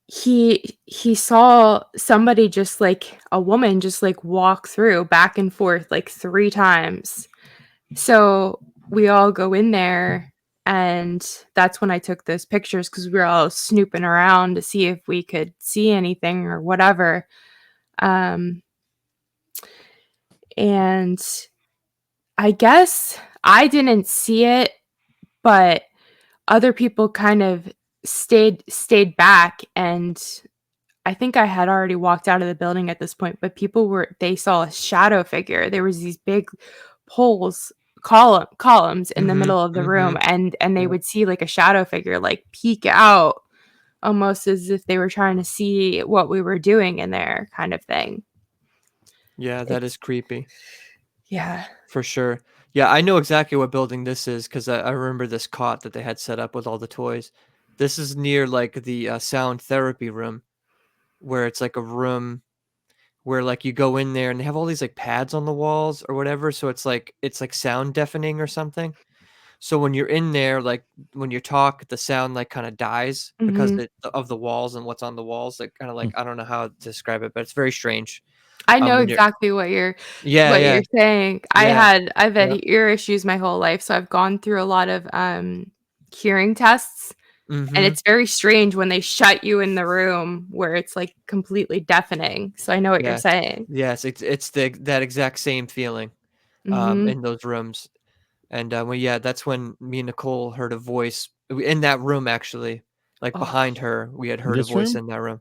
he saw somebody, just like a woman, just like walk through back and forth like 3 times. So we all go in there, and that's when I took those pictures, because we were all snooping around to see if we could see anything or whatever. And I guess I didn't see it, but other people kind of stayed back, and I think I had already walked out of the building at this point, but they saw a shadow figure. There was these big columns in the middle of the room, and they would see like a shadow figure like peek out, almost as if they were trying to see what we were doing in there, kind of thing. Yeah, that is creepy. Yeah. For sure. Yeah, I know exactly what building this is because I remember this cot that they had set up with all the toys. This is near like the sound therapy room, where it's like a room where like you go in there and they have all these like pads on the walls or whatever. So it's like sound deafening or something. So when you're in there, like when you talk, the sound like kind of dies because of the walls and what's on the walls. Like kind of like I don't know how to describe it, but it's very strange. I know When you're exactly what you're yeah saying. yeah I've had yeah. ear issues my whole life, so I've gone through a lot of hearing tests, and it's very strange when they shut you in the room where it's like completely deafening. So I know what you're Yes. saying. Yes, it's that exact same feeling Mhm. in those rooms. And well, yeah, that's when me and Nicole heard a voice in that room actually. Like Oh, behind her, we had heard a This voice room in that room.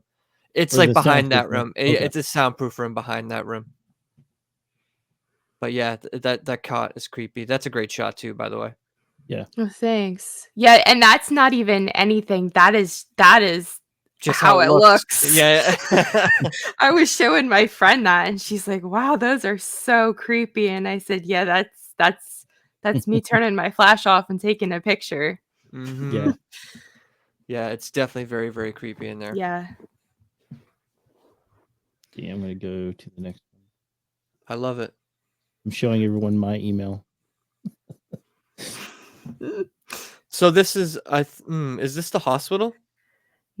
It's or like the behind soundproof that room? room. Okay. It's a soundproof room behind that room. But yeah, that cot is creepy. That's a great shot too, by the way. Yeah. oh, thanks. Yeah, and that's not even anything. That is Just how how it it looks. looks. Yeah. I was showing my friend that, and she's like, "Wow, those are so creepy." And I said, "Yeah, that's me turning my flash off and taking a picture." Yeah. Yeah, it's definitely very, very creepy in there. Yeah. Yeah, I'm gonna go to the next one. I love it. I'm showing everyone my email. So this is is this the hospital?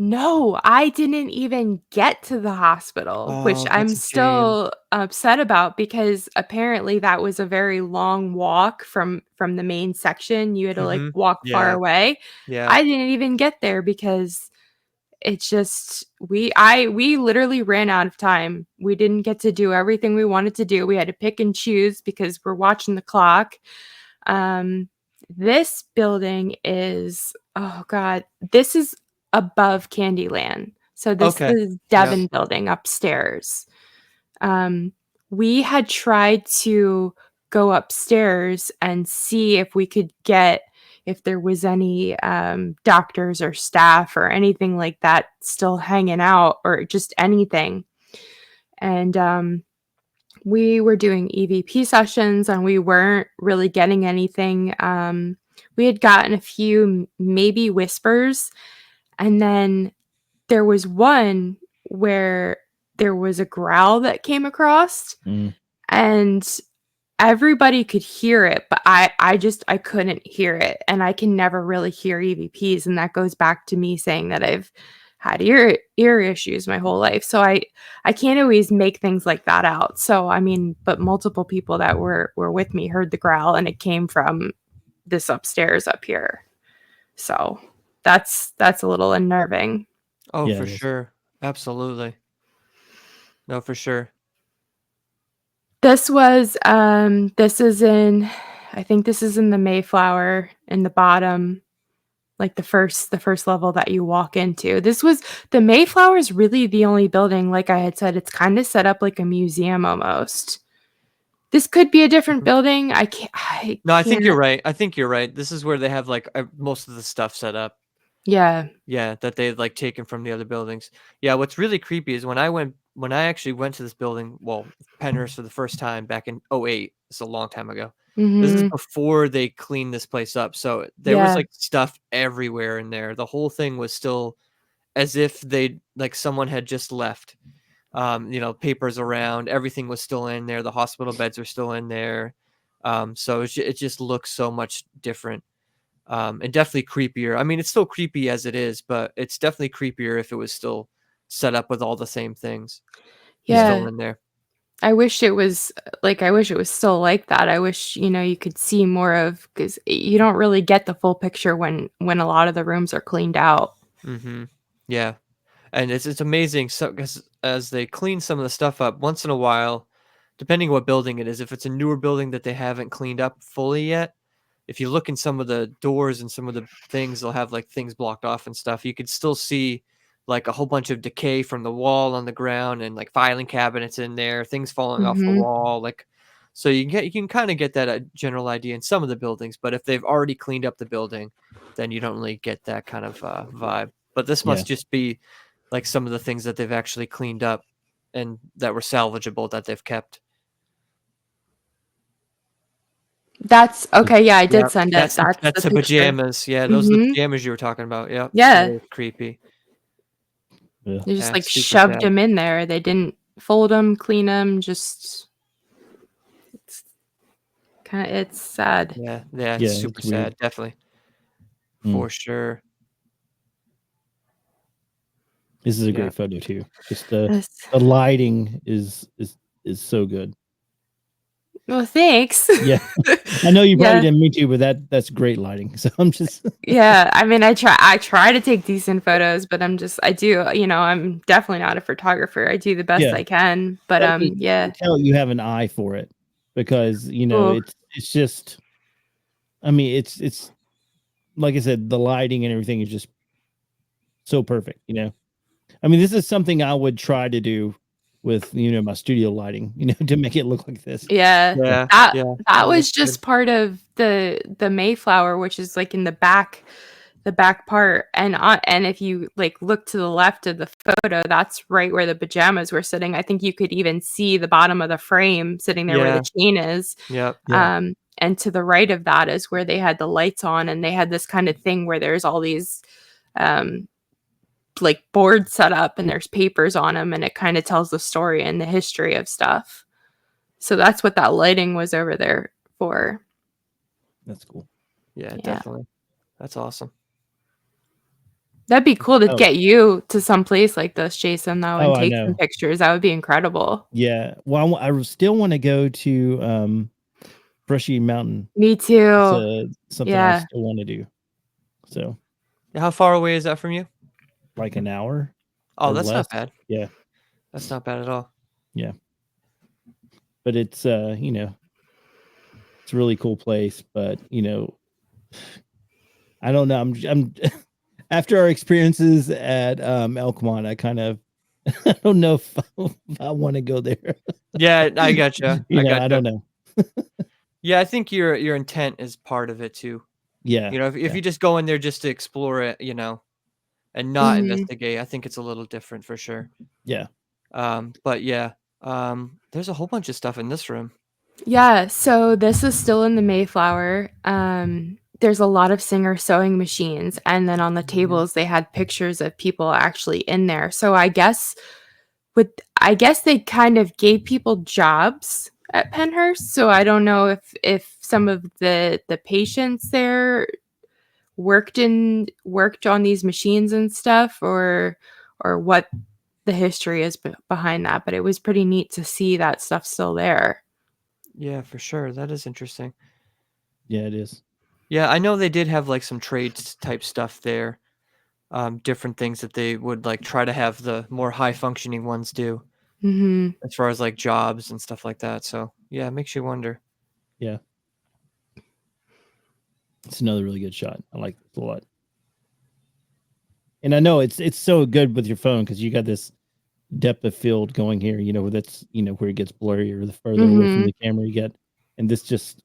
No, I didn't even get to the hospital, which Oh, I'm that's a shame. still upset about because apparently that was a very long walk from the main section. You had to like Mhm. walk far Yeah, away. yeah. I didn't even get there because it's just we literally ran out of time. We didn't get to do everything we wanted to do. We had to pick and choose because we're watching the clock. Um, this building is, oh god, this is above Candyland. So this Okay. is Yep. Devon building upstairs. Um, we had tried to go upstairs and see if we could get if there was any doctors or staff or anything like that still hanging out or just anything. And we were doing EVP sessions and we weren't really getting anything. We had gotten a few maybe whispers, and then there was one where there was a growl that came across, Mm. and everybody could hear it, but I couldn't hear it, and I can never really hear EVPs, and that goes back to me saying that I've had ear issues my whole life. So I can't always make things like that out. So I mean, but multiple people that were with me heard the growl and it came from this upstairs up here. So that's a little unnerving. Oh, Yeah, for it is. sure. Absolutely. No, for sure. This is in I think this is in the Mayflower in the bottom, like the first level that you walk into. This was the Mayflower is really the only building, like I had said, it's kind of set up like a museum almost. This could be a different Mhm. building. I No, I think you're can't. right. I think you're right. This is where they have like most of the stuff set up. Yeah. Yeah, that they've like taken from the other buildings. Yeah, what's really creepy is when I actually went to this building, well, Pennhurst for the first time back in '08. It's a long time ago. This is Mhm. before they cleaned this place up. So there was Yeah. like stuff everywhere in there. The whole thing was still as if they like someone had just left. Papers around, everything was still in there. The hospital beds were still in there. So it just looks so much different. And definitely creepier. I mean, it's still creepy as it is, but it's definitely creepier if it was still set up with all the same things Yeah. still Yeah. in there. I wish it was I wish it was still like that. I wish, you could see more of cuz you don't really get the full picture when a lot of the rooms are cleaned out. Hmm. Yeah, and it's amazing. So 'cause as they clean some of the stuff up once in a while, depending what building it is, if it's a newer building that they haven't cleaned up fully yet, if you look in some of the doors and some of the things, they'll have like things blocked off and stuff. You could still see like a whole bunch of decay from the wall on the ground and like filing cabinets in there, things falling off the Mhm. wall. Like, so you can kind of get that general idea in some of the buildings, but if they've already cleaned up the building, then you don't really get that kind of vibe. But this Yeah. must just be like some of the things that they've actually cleaned up and that were salvageable that they've kept. That's okay, yeah, I did Yeah, send it. That's the that's the picture. pajamas. Yeah, those are the Mhm. pajamas you were talking about. Yep, Yeah. very creepy. Yeah. They just, Yeah, super shoved sad. them in there. They didn't fold them, clean them. Just it's it's sad. Yeah, yeah, it's Yeah, super it's weird. sad, definitely, Mm. for sure. This is a Yeah, great photo too. Just the That's the lighting is so good. well, thanks. Yeah. I know you probably Yeah. didn't mean to, but that's great lighting. So I'm just Yeah, I mean, I try to take decent photos, but I do, I'm definitely not a photographer. I do the best yeah. I can, but, But I mean, you yeah. can tell you have an eye for it because Cool. it's just I mean it's like I said, the lighting and everything is just so perfect. I mean, this is something I would try to do with my studio lighting, to make it look like this. Yeah. So, yeah, That yeah. that No, was that's good. just part of the Mayflower, which is, like, in the back part, and if you, like, look to the left of the photo, that's right where the pajamas were sitting. I think you could even see the bottom of the frame sitting there where the Yeah, chain is, yep. yeah. and to the right of that is where they had the lights on, and they had this kind of thing where there's all these, um, like, boards set up, and there's papers on them, and it kinda tells the story and the history of stuff. So that's what that lighting was over there for. That's cool. Yeah, Yeah. definitely. That's awesome. That'd be cool to Oh. get you to some place like this, Jason, though, and Oh, I take some know. pictures. That would be incredible. Yeah. Well, I still want to go to Brushy Mountain. Me It's too. something I Yeah. still want to do. So How far away is that from you? like an hour Oh, or that's less. not bad. Yeah. That's not bad at all. Yeah. But it's you know, it's a really cool place, but you know, I don't know. I'm after our experiences at Elkmont, I kind of I don't know if I want to go there. Yeah, I gotcha. You I know, I gotcha. don't know. Yeah, I think your intent is part of it too. Yeah. You know, if Yeah. you just go in there just to explore it, you know, and not investigate, I think it's a little different for sure. Yeah. But yeah, there's a whole bunch of stuff in this room. Yeah, so this is still in the Mayflower. There's a lot of Singer sewing machines, and then on the tables they had pictures of people actually in there. So I guess they kind of gave people jobs at Pennhurst. So I don't know if some of the patients there worked on these machines and stuff, or what the history is behind that. But it was pretty neat to see that stuff still there. Yeah, for sure. That is interesting. Yeah, it is. Yeah, I know they did have like some trades type stuff there. Different things that they would like try to have the more high functioning ones do Mm-hmm. as far as like jobs and stuff like that. So yeah, it makes you wonder. Yeah. It's another really good shot. I like it a lot. And I know it's so good with your phone because you got this depth of field going here, you know, that's, you know, where it gets blurrier the further away from the camera you get. And this just,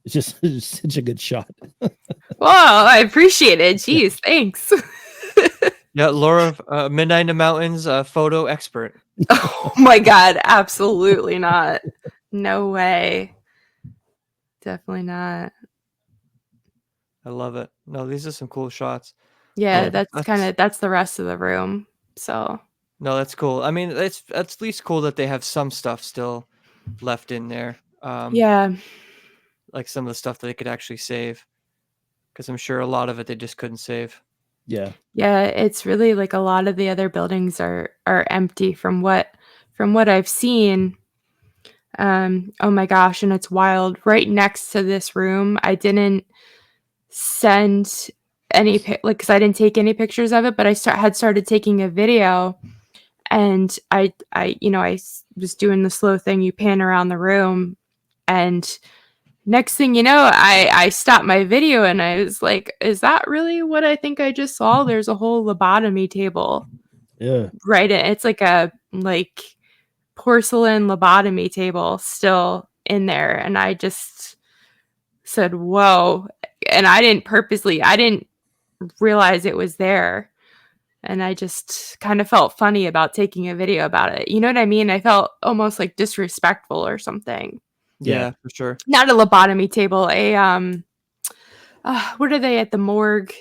it's just it's such a good shot. Wow, I appreciate it. Jeez, thanks. Yeah, Laura, Midnight in the Mountains, photo expert. Oh my God, absolutely not. No way. Definitely not. I love it. No, these are some cool shots. Yeah, Yeah. that's the rest of the room. So No, that's cool. I mean, it's at least cool that they have some stuff still left in there. yeah. Like some of the stuff that they could actually save, because I'm sure a lot of it they just couldn't save. Yeah. Yeah, it's really like a lot of the other buildings are empty from what I've seen. Oh my gosh, and it's wild. Right next to this room, I didn't send any because I didn't take any pictures of it, but I had started taking a video, and I was doing the slow thing. You pan around the room, and next thing you know, I stopped my video and I was like, is that really what I think I just saw? There's a whole lobotomy table. Yeah. Right. It's like a porcelain lobotomy table still in there. And I just said, whoa. And I didn't realize it was there. And I just kind of felt funny about taking a video about it. You know what I mean? I felt almost like disrespectful or something. Yeah, for sure. Not a lobotomy table, what are they at the morgue?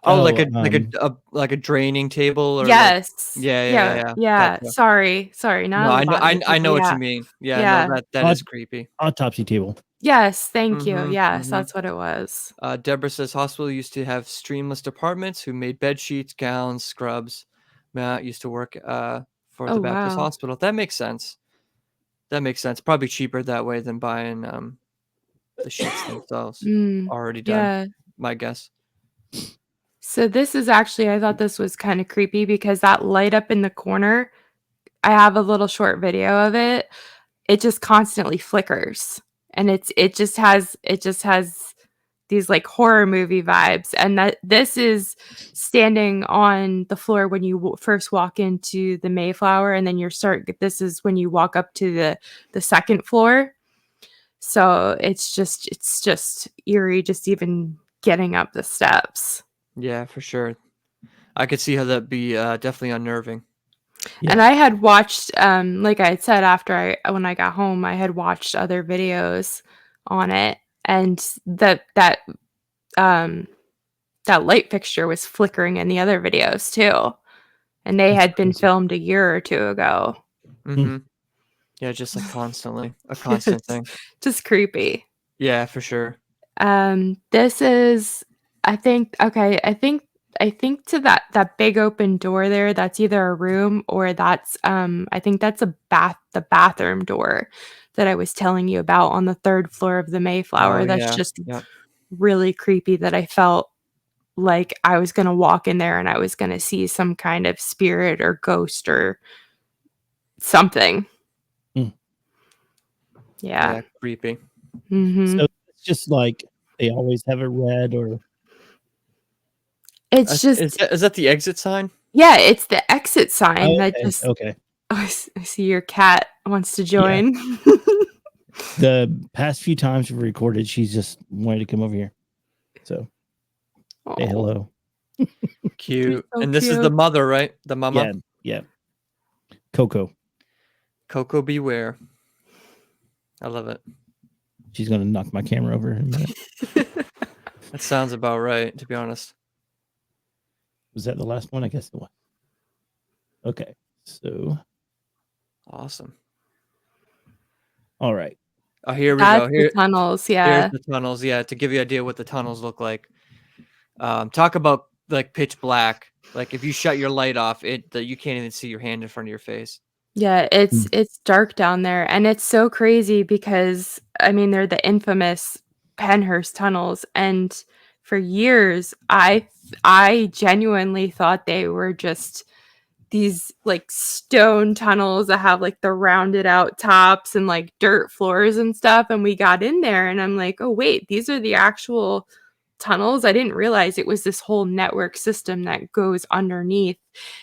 Oh, Oh, like a draining table or Yes. yeah. Yeah. Gotcha. Sorry, No, not a lobotomy I know table, what yeah. you mean. Yeah, Yeah. no, that is creepy. autopsy table. Yes, thank you. Yes, Mhm. that's what it was. Deborah says hospital used to have streamless departments who made bed sheets, gowns, scrubs. Matt used to work for Oh, the Baptist wow. hospital. That makes sense. Probably cheaper that way than buying the sheets themselves already done. Yeah. My guess. So this is actually, I thought this was kind of creepy because that light up in the corner, I have a little short video of it. It just constantly flickers, and it just has these like horror movie vibes. And that this is standing on the floor when you first walk into the Mayflower, and then this is when you walk up to the second floor. So it's just eerie just even getting up the steps. Yeah, for sure. I could see how that'd be definitely unnerving. Yeah. And I had watched, like I had said, when I got home, I had watched other videos on it, and that light fixture was flickering in the other videos too, and they That's had been crazy. filmed a year or two ago. Mm-hmm. Yeah, just like constantly, a constant It's thing. just creepy. Yeah, for sure. This is, I think to that big open door there, that's either a room or that's, I think that's the bathroom door that I was telling you about on the 3rd floor of the Oh Mayflower. That's yeah. just Yep. really creepy that I felt like I was gonna walk in there and I was gonna see some kind of spirit or ghost or something. Mm. Yeah. Yeah. Creepy. Mhm. So it's just like they always have it red, or It's Is just that the exit sign? yeah, it's the exit sign that okay, just okay. oh, I see your cat wants to Yeah. join. The past few times we've recorded, she's just wanted to come over here. So say Oh, hello. she's Cute. so And this is the cute. mother, right? The mama. Yeah, yeah. Coco. Coco beware. I love it. She's gonna knock my camera over in a minute. That sounds about right, to be honest. Was that the last one? I guess it was. Okay. So Awesome. all right. Oh, here we That's go. the tunnels, Here's yeah. the tunnels. Yeah, to give you an idea what the tunnels look like. Talk about like pitch black. Like if you shut your light off, you can't even see your hand in front of your face. Yeah, Mm. it's dark down there, and it's so crazy because, I mean, they're the infamous Pennhurst tunnels, and for years, I genuinely thought they were just these, like, stone tunnels that have, like, the rounded out tops and, like, dirt floors and stuff, and we got in there, and I'm like, "Oh, wait, these are the actual tunnels?" I didn't realize it was this whole network system that goes underneath,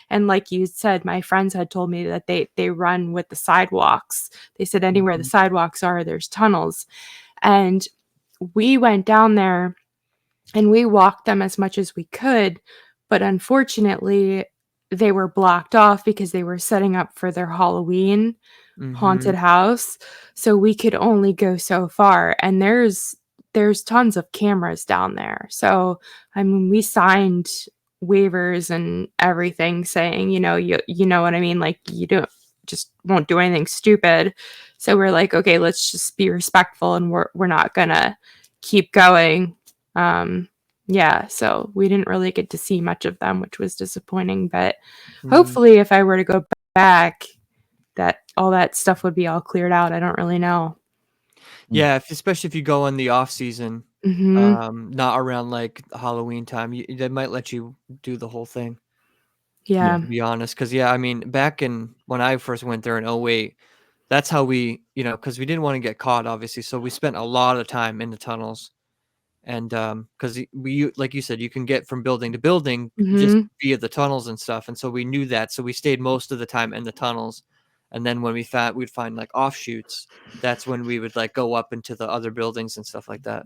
and like you said, my friends had told me that they run with the sidewalks. They said anywhere the Mhm. sidewalks are, there's tunnels, and we went down there and we walked them as much as we could, but unfortunately, they were blocked off because they were setting up for their Halloween haunted Mhm. house, so we could only go so far, and there's tons of cameras down there. So, I mean, we signed waivers and everything saying, you know what I mean, like, you don't just won't do anything stupid. So we're like, "Okay, let's just be respectful and we're not gonna keep going." Um, yeah, so we didn't really get to see much of them, which was disappointing, but Mhm. hopefully if I were to go back, that all that stuff would be all cleared out. I don't really know. Mm. Yeah, especially if you go in the off season, Mhm. not around like Halloween time, they might let you do the whole thing. Yeah. Yeah. To be honest, because yeah, I mean, back in when I first went there in '08, that's how we, because we didn't want to get caught, obviously, so we spent a lot of time in the tunnels. And because like you said, you can get from building to building just Mhm. via the tunnels and stuff, and so we knew that, so we stayed most of the time in the tunnels. And then when we'd find like offshoots, that's when we would like go up into the other buildings and stuff like that.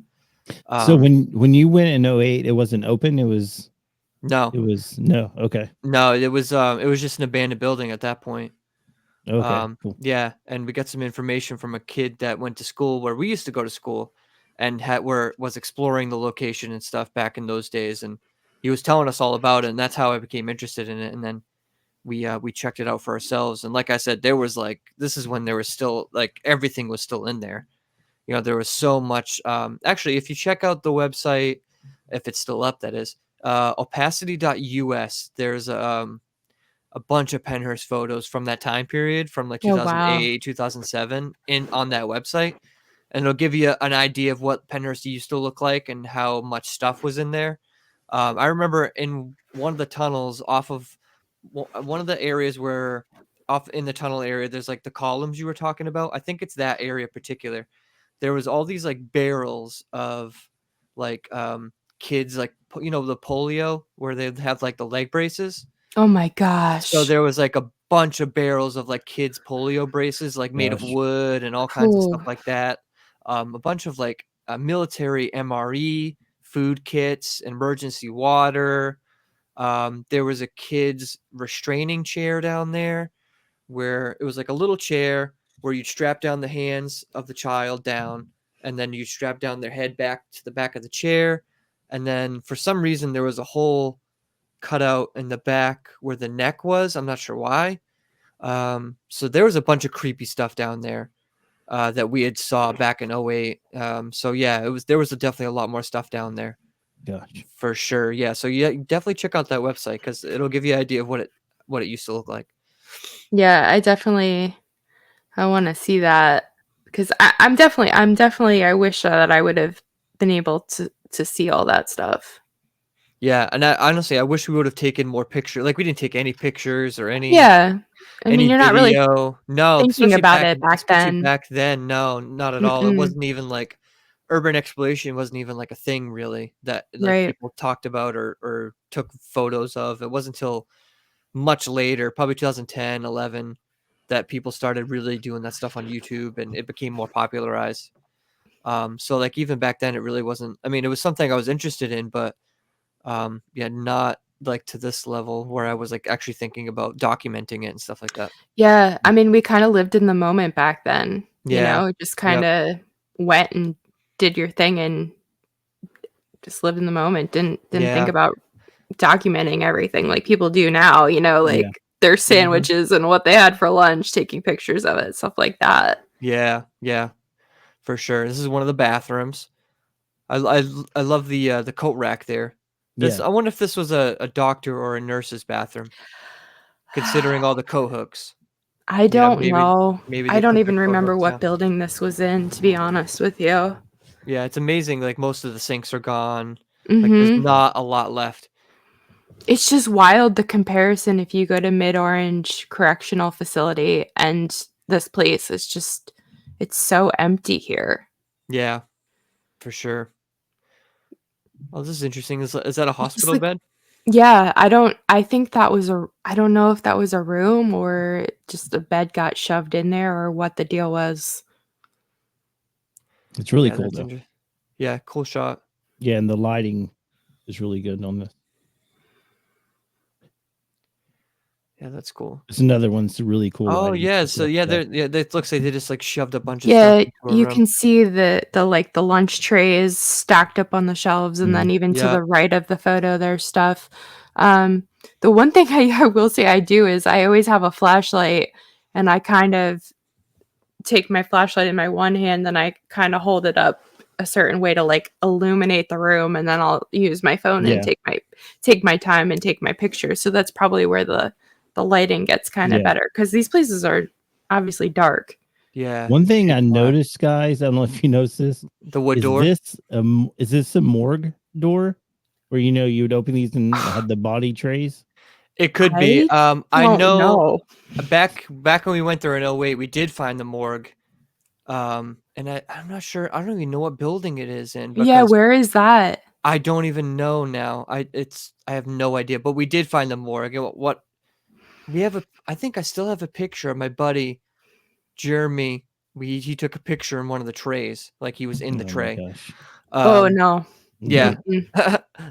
So Um, when you went in '08, it wasn't open. no, It was no. Okay. no, it was just an abandoned building at that point. Okay. Cool. Yeah, and we got some information from a kid that went to school where we used to go to school, and was exploring the location and stuff back in those days, and he was telling us all about it, and that's how I became interested in it. And then we checked it out for ourselves, and like I said, this is when there was still like everything was still in there. There was so much. Actually, if you check out the website, if it's still up, that is opacity.us. There's a bunch of Pennhurst photos from that time period, from like Oh, wow. 2008, 2007 in on that website. And it'll give you an idea of what Pennhurst used to look like and how much stuff was in there. I remember in one of the tunnels one of the areas where off in the tunnel area, there's like the columns you were talking about. I think it's that area in particular. There was all these like barrels of like kids, like the polio where they have like the leg braces. Oh my So gosh. there was like a bunch of barrels of like kids polio braces, like made of Gosh. wood and all kinds of stuff Cool. like that. A bunch of like military MRE, food kits, emergency water. There was a kid's restraining chair down there where it was like a little chair where you'd strap down the hands of the child down, and then you strap down their head back to the back of the chair. And then for some reason, there was a hole cut out in the back where the neck was. I'm not sure why. So there was a bunch of creepy stuff down there. that we had saw back in '08. So yeah, there was definitely a lot more stuff down there Gosh. for sure. Yeah, so yeah, definitely check out that website because it'll give you an idea of what it used to look like. Yeah, I want to see that because I'm definitely I wish that I would have been able to see all that stuff. Yeah, and honestly, I wish we would have taken more pictures. Like we didn't take any pictures or Yeah. I mean, any you're not really video. No, thinking about it back especially then. back then. No, not at all. It Mm-mm. wasn't even like urban exploration wasn't even like a thing really that like Right. people talked about or took photos of. It wasn't until much later, probably 2010, 11, that people started really doing that stuff on YouTube and it became more popularized. So like even back then, it really wasn't. I mean, it was something I was interested in, but yeah, not like to this level where I was like actually thinking about documenting it and stuff like that. Yeah. I mean, we kind of lived in the moment back then, Yeah. just kind Yep. of went and did your thing and just lived in the moment. Didn't think Yeah. about documenting everything like people do now, Yeah. like their Hmm. sandwiches and what they had for lunch, taking pictures of it, stuff like that. Yeah. Yeah. For sure. This is one of the bathrooms. I love the coat rack there. This Yeah. I wonder if this was a doctor or a nurse's bathroom, considering all the coat hooks. I You know, don't know. maybe I they don't put the even coat remember hooks what down. building this was in, to be honest with you. Yeah, it's amazing. Like most of the sinks are gone. Like there's Mhm. not a lot left. It's just wild the comparison if you go to Mid-Orange Correctional Facility and this place. It's so empty here. Yeah, for sure. Oh, this is interesting. Is that a It's just hospital like bed? yeah, I don't know if that was a room or just a bed got shoved in there or what the deal was. It's really Yeah, cool that's though. interesting. Yeah, cool shot. Yeah, and the lighting is really good on this. Yeah, that's cool. It's another one's really cool Oh lighting. yeah, It's so like yeah, that. it looks like they just like shoved a bunch of stuff Yeah, into a you room. can see the like the lunch trays stacked up on the shelves, and then even to Yeah, the right of the photo, there's stuff. Um, the one thing I will say I do is I always have a flashlight, and I kind of take my flashlight in my one hand, then I kind of hold it up a certain way to like illuminate the room, and then I'll use my phone and Yeah. take my time and take my pictures. So that's probably where the lighting gets kind of Yeah. better because these places are obviously dark. yeah. One thing I Pitch black. noticed, guys, I don't know if you noticed this. The wood door. Is this a morgue door where you would open these and had the body trays? It could be. I I don't know know. back when we went there in '08, we did find the morgue. And I'm not sure. I don't even know what building it is in Yeah, because where is that? I don't even know now. I have no idea. But we did find the morgue. And what we have I think I still have a picture of my buddy Jeremy. He took a picture in one of the trays, like he was in the Oh my tray. gosh. Oh, Um, no. yeah. Mm-mm,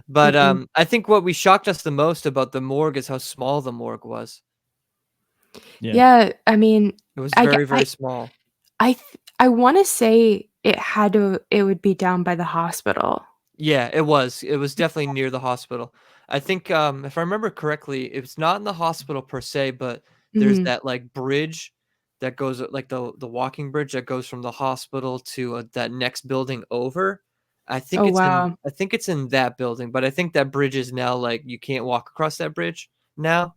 But mm-mm. I think what we shocked us the most about the morgue is how small the morgue was. Yeah. Yeah, I mean, It was I g very, very small. I wanna say it would be down by the hospital. Yeah, it was. It was definitely near the hospital. I think, if I remember correctly, it's not in the hospital per se, but there's Mhm. that like bridge that goes like the walking bridge that goes from the hospital to that next building over. Oh, wow. I think it's in that building, but I think that bridge is now like you can't walk across that bridge now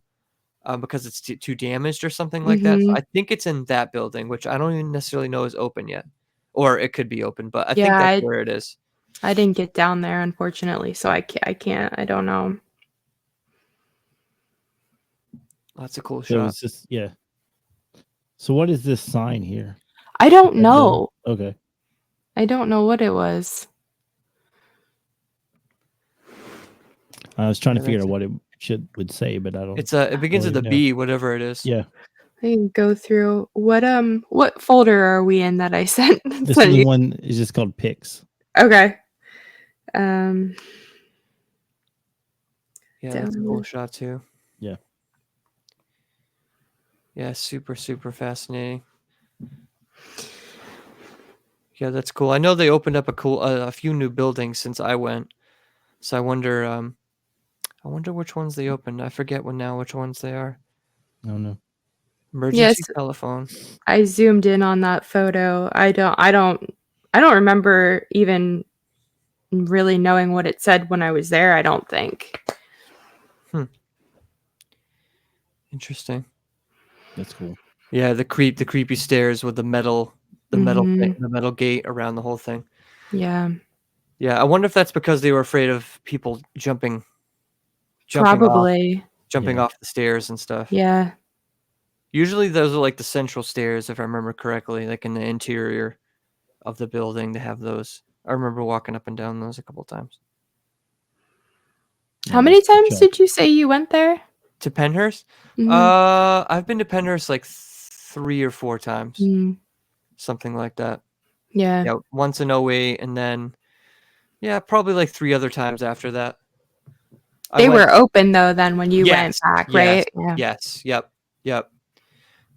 because it's too damaged or something like that. So Mhm. I think it's in that building, which I don't even necessarily know is open yet, or it could be open, but I think Yeah, that's where it is. I didn't get down there, unfortunately, so I don't know. That's a cool So shot. it's just yeah. So what is this sign here? I don't At the know. okay. I don't know what it was. I was trying Yeah, to figure that's out it. what it would say, but I don't It's it begins with really a know. B, whatever it is. Yeah. I can go through what folder are we in that I sent This is sent the you? one is just called pics. Okay. Um, Yeah, that's a cool down shot too. Yeah. Yeah, super, super fascinating. Yeah, that's cool. I know they opened up a few new buildings since I went. So I wonder which ones they opened. I forget which ones they are. I don't know. Emergency Yes, telephone. I zoomed in on that photo. I don't remember even really knowing what it said when I was there, I don't think. Interesting. That's cool. Yeah, the creepy stairs with the metal Mhm. the metal gate around the whole thing. Yeah. Yeah, I wonder if that's because they were afraid of people jumping off Probably. Yeah. the stairs and stuff. Yeah. Usually those are like the central stairs, if I remember correctly, like in the interior of the building. They have those. I remember walking up and down those a couple times. How Nice. many Good times job. did you say you went there? To Pennhurst? Mhm. I've been to Pennhurst like 3 or 4 times, Mm. something like that. Yeah. Yeah, once in '08, and then yeah, probably like 3 other times after that. I They went were open though then when you went Yes, back, yes, right? Yeah. yes, yep, yep.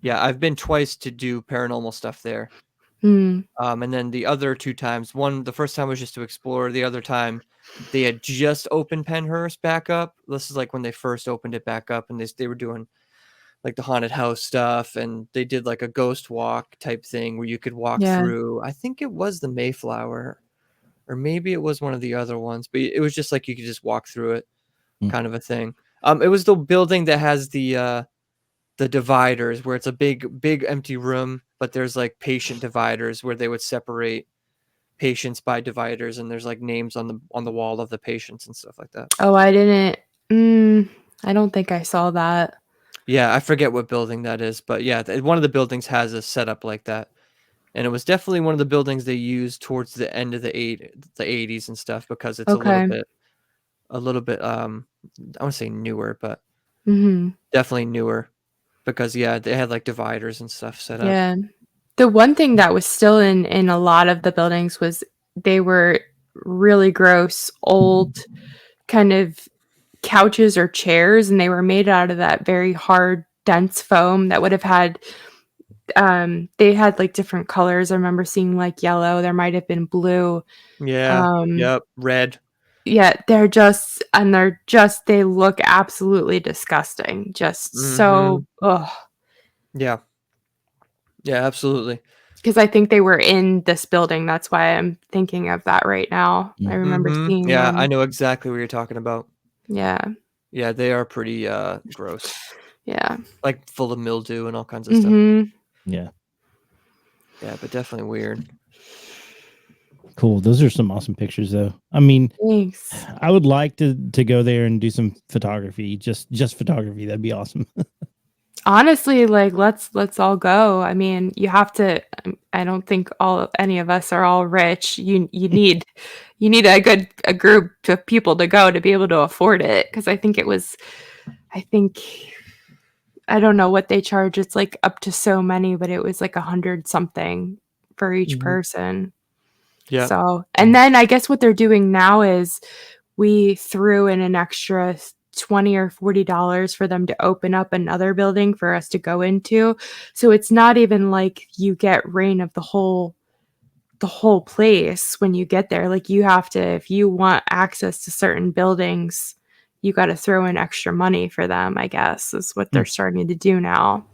Yeah, I've been twice to do paranormal stuff there. Mm. And then the other 2 times, the first time was just to explore, the other time, they had just opened Pennhurst back up. This is, like, when they first opened it back up, and they were doing, like, the haunted house stuff, and they did, like, a ghost walk type thing where you could walk Yeah. through, I think it was the Mayflower, or maybe it was one of the other ones, but it was just like you could just walk through it, Hmm. kind of a thing. It was the building that has the dividers where it's a big empty room, but there's like patient dividers where they would separate patients by dividers, and there's like names on the wall of the patients and stuff like that. Oh, I didn't I don't think I saw that. Yeah, I forget what building that is, but yeah, one of the buildings has a setup like that. And it was definitely one of the buildings they used towards the end of the 80s and stuff, because it's Okay. a little bit I want to say newer, but Mhm. definitely newer, because yeah, they had like dividers and stuff set up. Yeah. The one thing that was still in a lot of the buildings was they were really gross, old kind of couches or chairs, and they were made out of that very hard, dense foam that would have had they had, like, different colors. I remember seeing, like, yellow, there might have been blue. Yeah, Um, yep, red. yeah, they look absolutely disgusting, just so Mhm. ugh. Yeah. Yeah, absolutely. 'Cause I think they were in this building, that's why I'm thinking of that right now. I Mm. remember Mhm. seeing Yeah, I them. know exactly what you're talking about. Yeah, Yeah, they are pretty, gross. yeah. Like, full of mildew and all kinds of stuff. Mhm. Yeah. Yeah, but definitely weird. Cool. Those are some awesome pictures, though. I mean, Thanks. I would like to go there and do some photography. Just photography. That'd be awesome. Honestly, like, let's all go. I mean, you have to I don't think any of us are all rich. You need a group of people to go to be able to afford it. Because I think I don't know what they charge. It's, like, up to so many, but it was, like, 100 something for each Mhm. person. Yeah. So and then I guess what they're doing now is we threw in an extra 20 or $40 for them to open up another building for us to go into. So it's not even like you get reign of the whole place when you get there. Like you have to if you want access to certain buildings, you gotta throw in extra money for them, I guess, is what Hmm. they're starting to do now.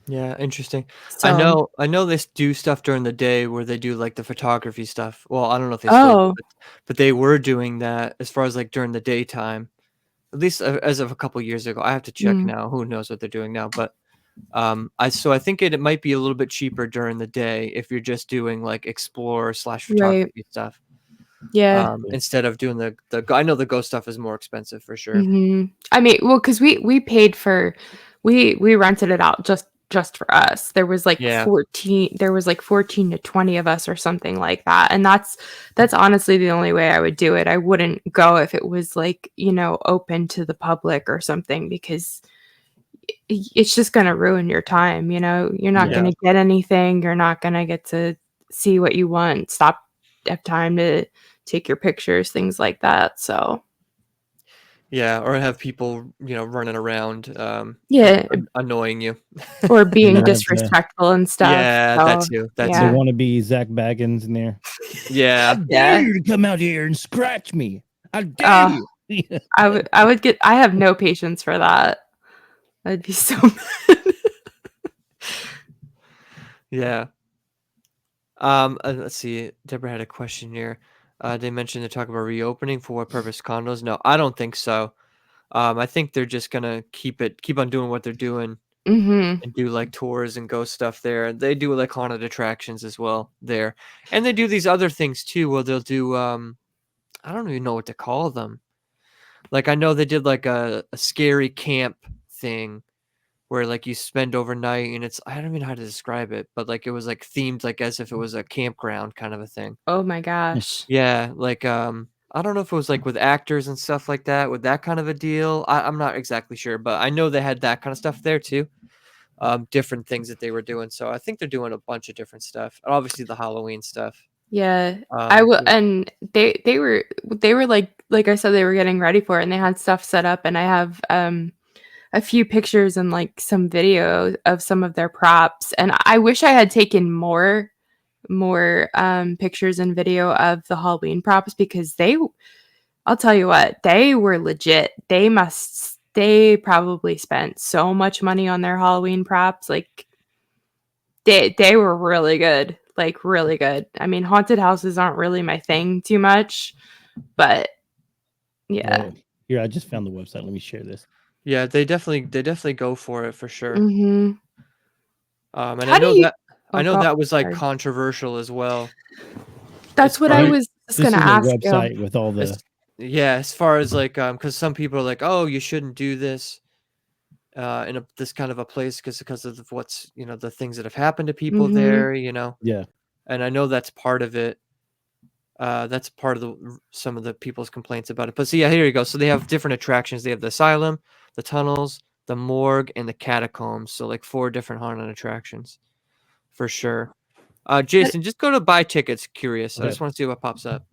Yeah, interesting. So I know they do stuff during the day where they do, like, the photography stuff. Well, I don't know if they still do, oh, but they were doing that as far as, like, during the daytime, at least as of a couple years ago. I have to check mm, now. Who knows what they're doing now, but, I think it might be a little bit cheaper during the day if you're just doing, like, right. explore/photography stuff, Yeah. Cool. instead of doing I know the ghost stuff is more expensive for sure. Mhm. I mean, well, because we paid for we rented it out just for us. Yeah. There was like 14 to 20 of us or something like that, and that's honestly the only way I would do it. I wouldn't go if it was like, open to the public or something because it's just gonna ruin your time, You're not Yeah. gonna get anything, you're not gonna get to see what you want, have time to take your pictures, things like that, so Yeah, or have people, running around, yeah. annoying you. Or being Yeah. disrespectful and stuff, Yeah, so, that The yeah. too. wannabe Zach Baggins in there. I Yeah. dare Yeah. you to come out here and scratch me. I dare Uh, you. I would get I have no patience for that. I'd be so mad. Yeah. Let's see. Deborah had a question here. They mentioned to talk about reopening for what purpose condos? No, I don't think so. I think they're just gonna keep on doing what they're doing Mm-hmm. and do like tours and ghost stuff there. They do like haunted attractions as well there, and they do these other things too. Where they'll do I don't even know what to call them. Like I know they did like a scary camp thing where like you spend overnight and it's I don't even know how to describe it, but like it was like themed like as if it was a campground kind of a thing. Oh my gosh. Yeah, like I don't know if it was like with actors and stuff like that, with that kind of a deal. I'm not exactly sure, but I know they had that kind of stuff there too. Different things that they were doing. So I think they're doing a bunch of different stuff. And obviously the Halloween stuff. Yeah. I will, Yeah. and they were like I said, they were getting ready for it, and they had stuff set up, and I have a few pictures and like some video of some of their props, and I wish I had taken more pictures and video of the Halloween props, because I'll tell you what, they were legit. They probably spent so much money on their Halloween props. Like they were really good. Like really good. I mean, haunted houses aren't really my thing too much, but yeah. Well, here, I just found the website. Let me share this. Yeah, they definitely go for it for sure. Mhm. And How do you I Oh know god, that was like sorry. controversial as well. That's As what far I as, was just This gonna is a ask you. website with all the. yeah, as far as like because some people are like, oh, you shouldn't do this in this kind of a place because of what's the things that have happened to people Mhm. there, Yeah. and I know that's part of it. That's part of some of the people's complaints about it. But see, yeah, here you go. So they have different attractions. They have the asylum, the tunnels, the morgue, and the catacombs. So like 4 different haunted attractions for sure. But Jason, just go to buy tickets. Curious. I Okay. just want to see what pops up.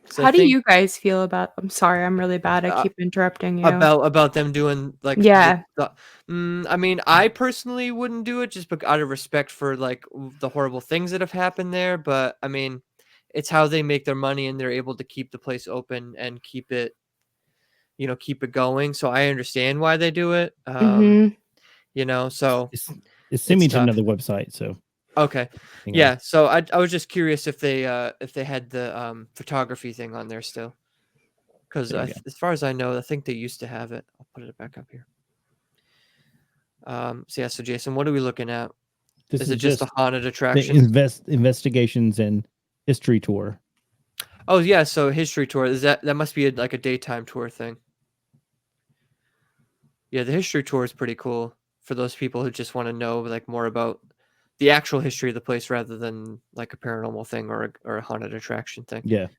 So I how do think you guys feel about I'm sorry, I'm really bad. I uh, keep interrupting you. about them doing like Yeah. I mean, I personally wouldn't do it just out of respect for like the horrible things that have happened there. But I mean, it's how they make their money and they're able to keep the place open and keep it going. So I understand why they do it. Mhm. So It's, it's sent it's me to tough. another website. So Okay. hang on. Yeah. So I was just curious if they had the photography thing on there still. Because There you go. as far as I know, I think they used to have it. I'll put it back up here. So yeah, so Jason, what are we looking at? This Is is it just a just haunted the attraction? investigations and history tour. Oh yeah, so history tour. Is that must be like a daytime tour thing? Yeah, the history tour is pretty cool for those people who just want to know like more about the actual history of the place rather than like a paranormal thing or a haunted attraction thing. Yeah. It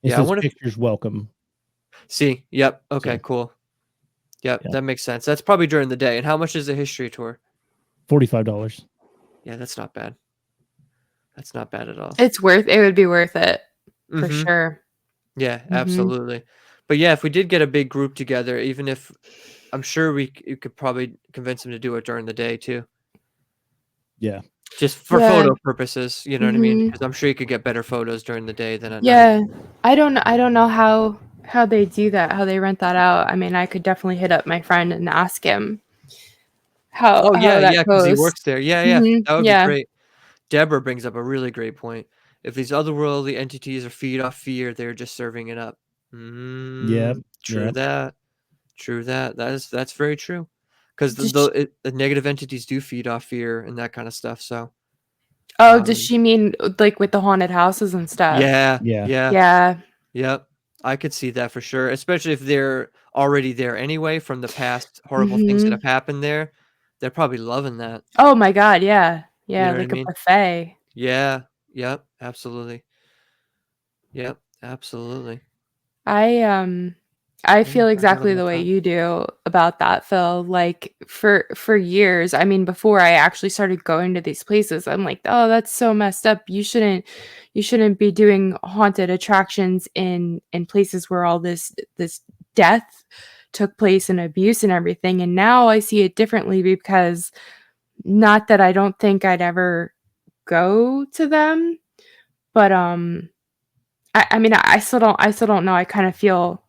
Yeah, I says wonder if pictures welcome. see. Yep. Okay. So Cool. Yep. yeah, That makes sense. That's probably during the day. And how much is a history tour? $45. Yeah, that's not bad. That's not bad at all. It would be worth it for Mm-hmm. sure. Yeah, Mhm. absolutely. But yeah, if we did get a big group together, even if I'm sure you could probably convince them to do it during the day too, Yeah. just for Yeah. photo purposes. You know what I mean? Mhm. Because I'm sure you could get better photos during the day than at night. Yeah. I don't know how they do that, how they rent that out. I mean, I could definitely hit up my friend and ask him Oh how yeah, that yeah, because he goes. works there. Yeah, yeah, Mhm. that would be Yeah. great. Deborah brings up a really great point. If these otherworldly entities are feed off fear, they're just serving it up. Yep. True Yep. that. True that. That's very true. Because Does sh the negative entities do feed off fear and that kind of stuff. So, Oh, does um, she mean, like, with the haunted houses and stuff? yeah, Yeah. yeah, Yeah. yep. I could see that for sure. Especially if they're already there anyway from the past horrible things that Mhm. have happened there. They're probably loving that. Oh my god, yeah. You Yeah, know what I like a mean? buffet. Yeah. Yep. Absolutely. Yep. Absolutely. I um I I never feel thought exactly about the way that. you do about that, Phil. Like for years, I mean, before I actually started going to these places, I'm like, "Oh, that's so messed up. You shouldn't be doing haunted attractions in places where all this death took place and abuse and everything." And now I see it differently, because not that I don't think I'd ever go to them, but I mean, I still don't know. I kind of feel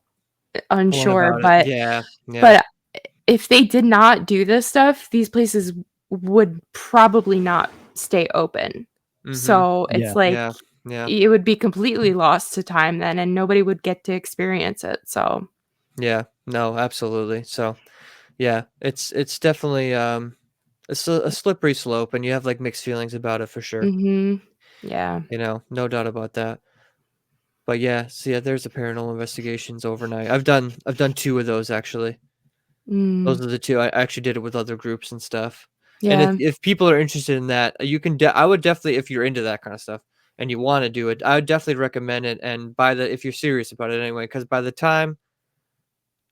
Going unsure, about it. but Yeah. Yeah. but if they did not do this stuff, these places would probably not stay open. So it's like Yeah. Yeah. it would be completely lost to time then, and nobody would get to experience it. So, Yeah. No, absolutely. So yeah, it's definitely a slippery slope, and you have like mixed feelings about it for sure. yeah. No doubt about that. But yeah, so yeah, there's the paranormal investigations overnight. I've done two of those actually. Mm, Those are the two. I actually did it with other groups and stuff. And yeah. if people are interested in that, you can. I would definitely, if you're into that kind of stuff and you want to do it, I would definitely recommend it. And if you're serious about it anyway, because by the time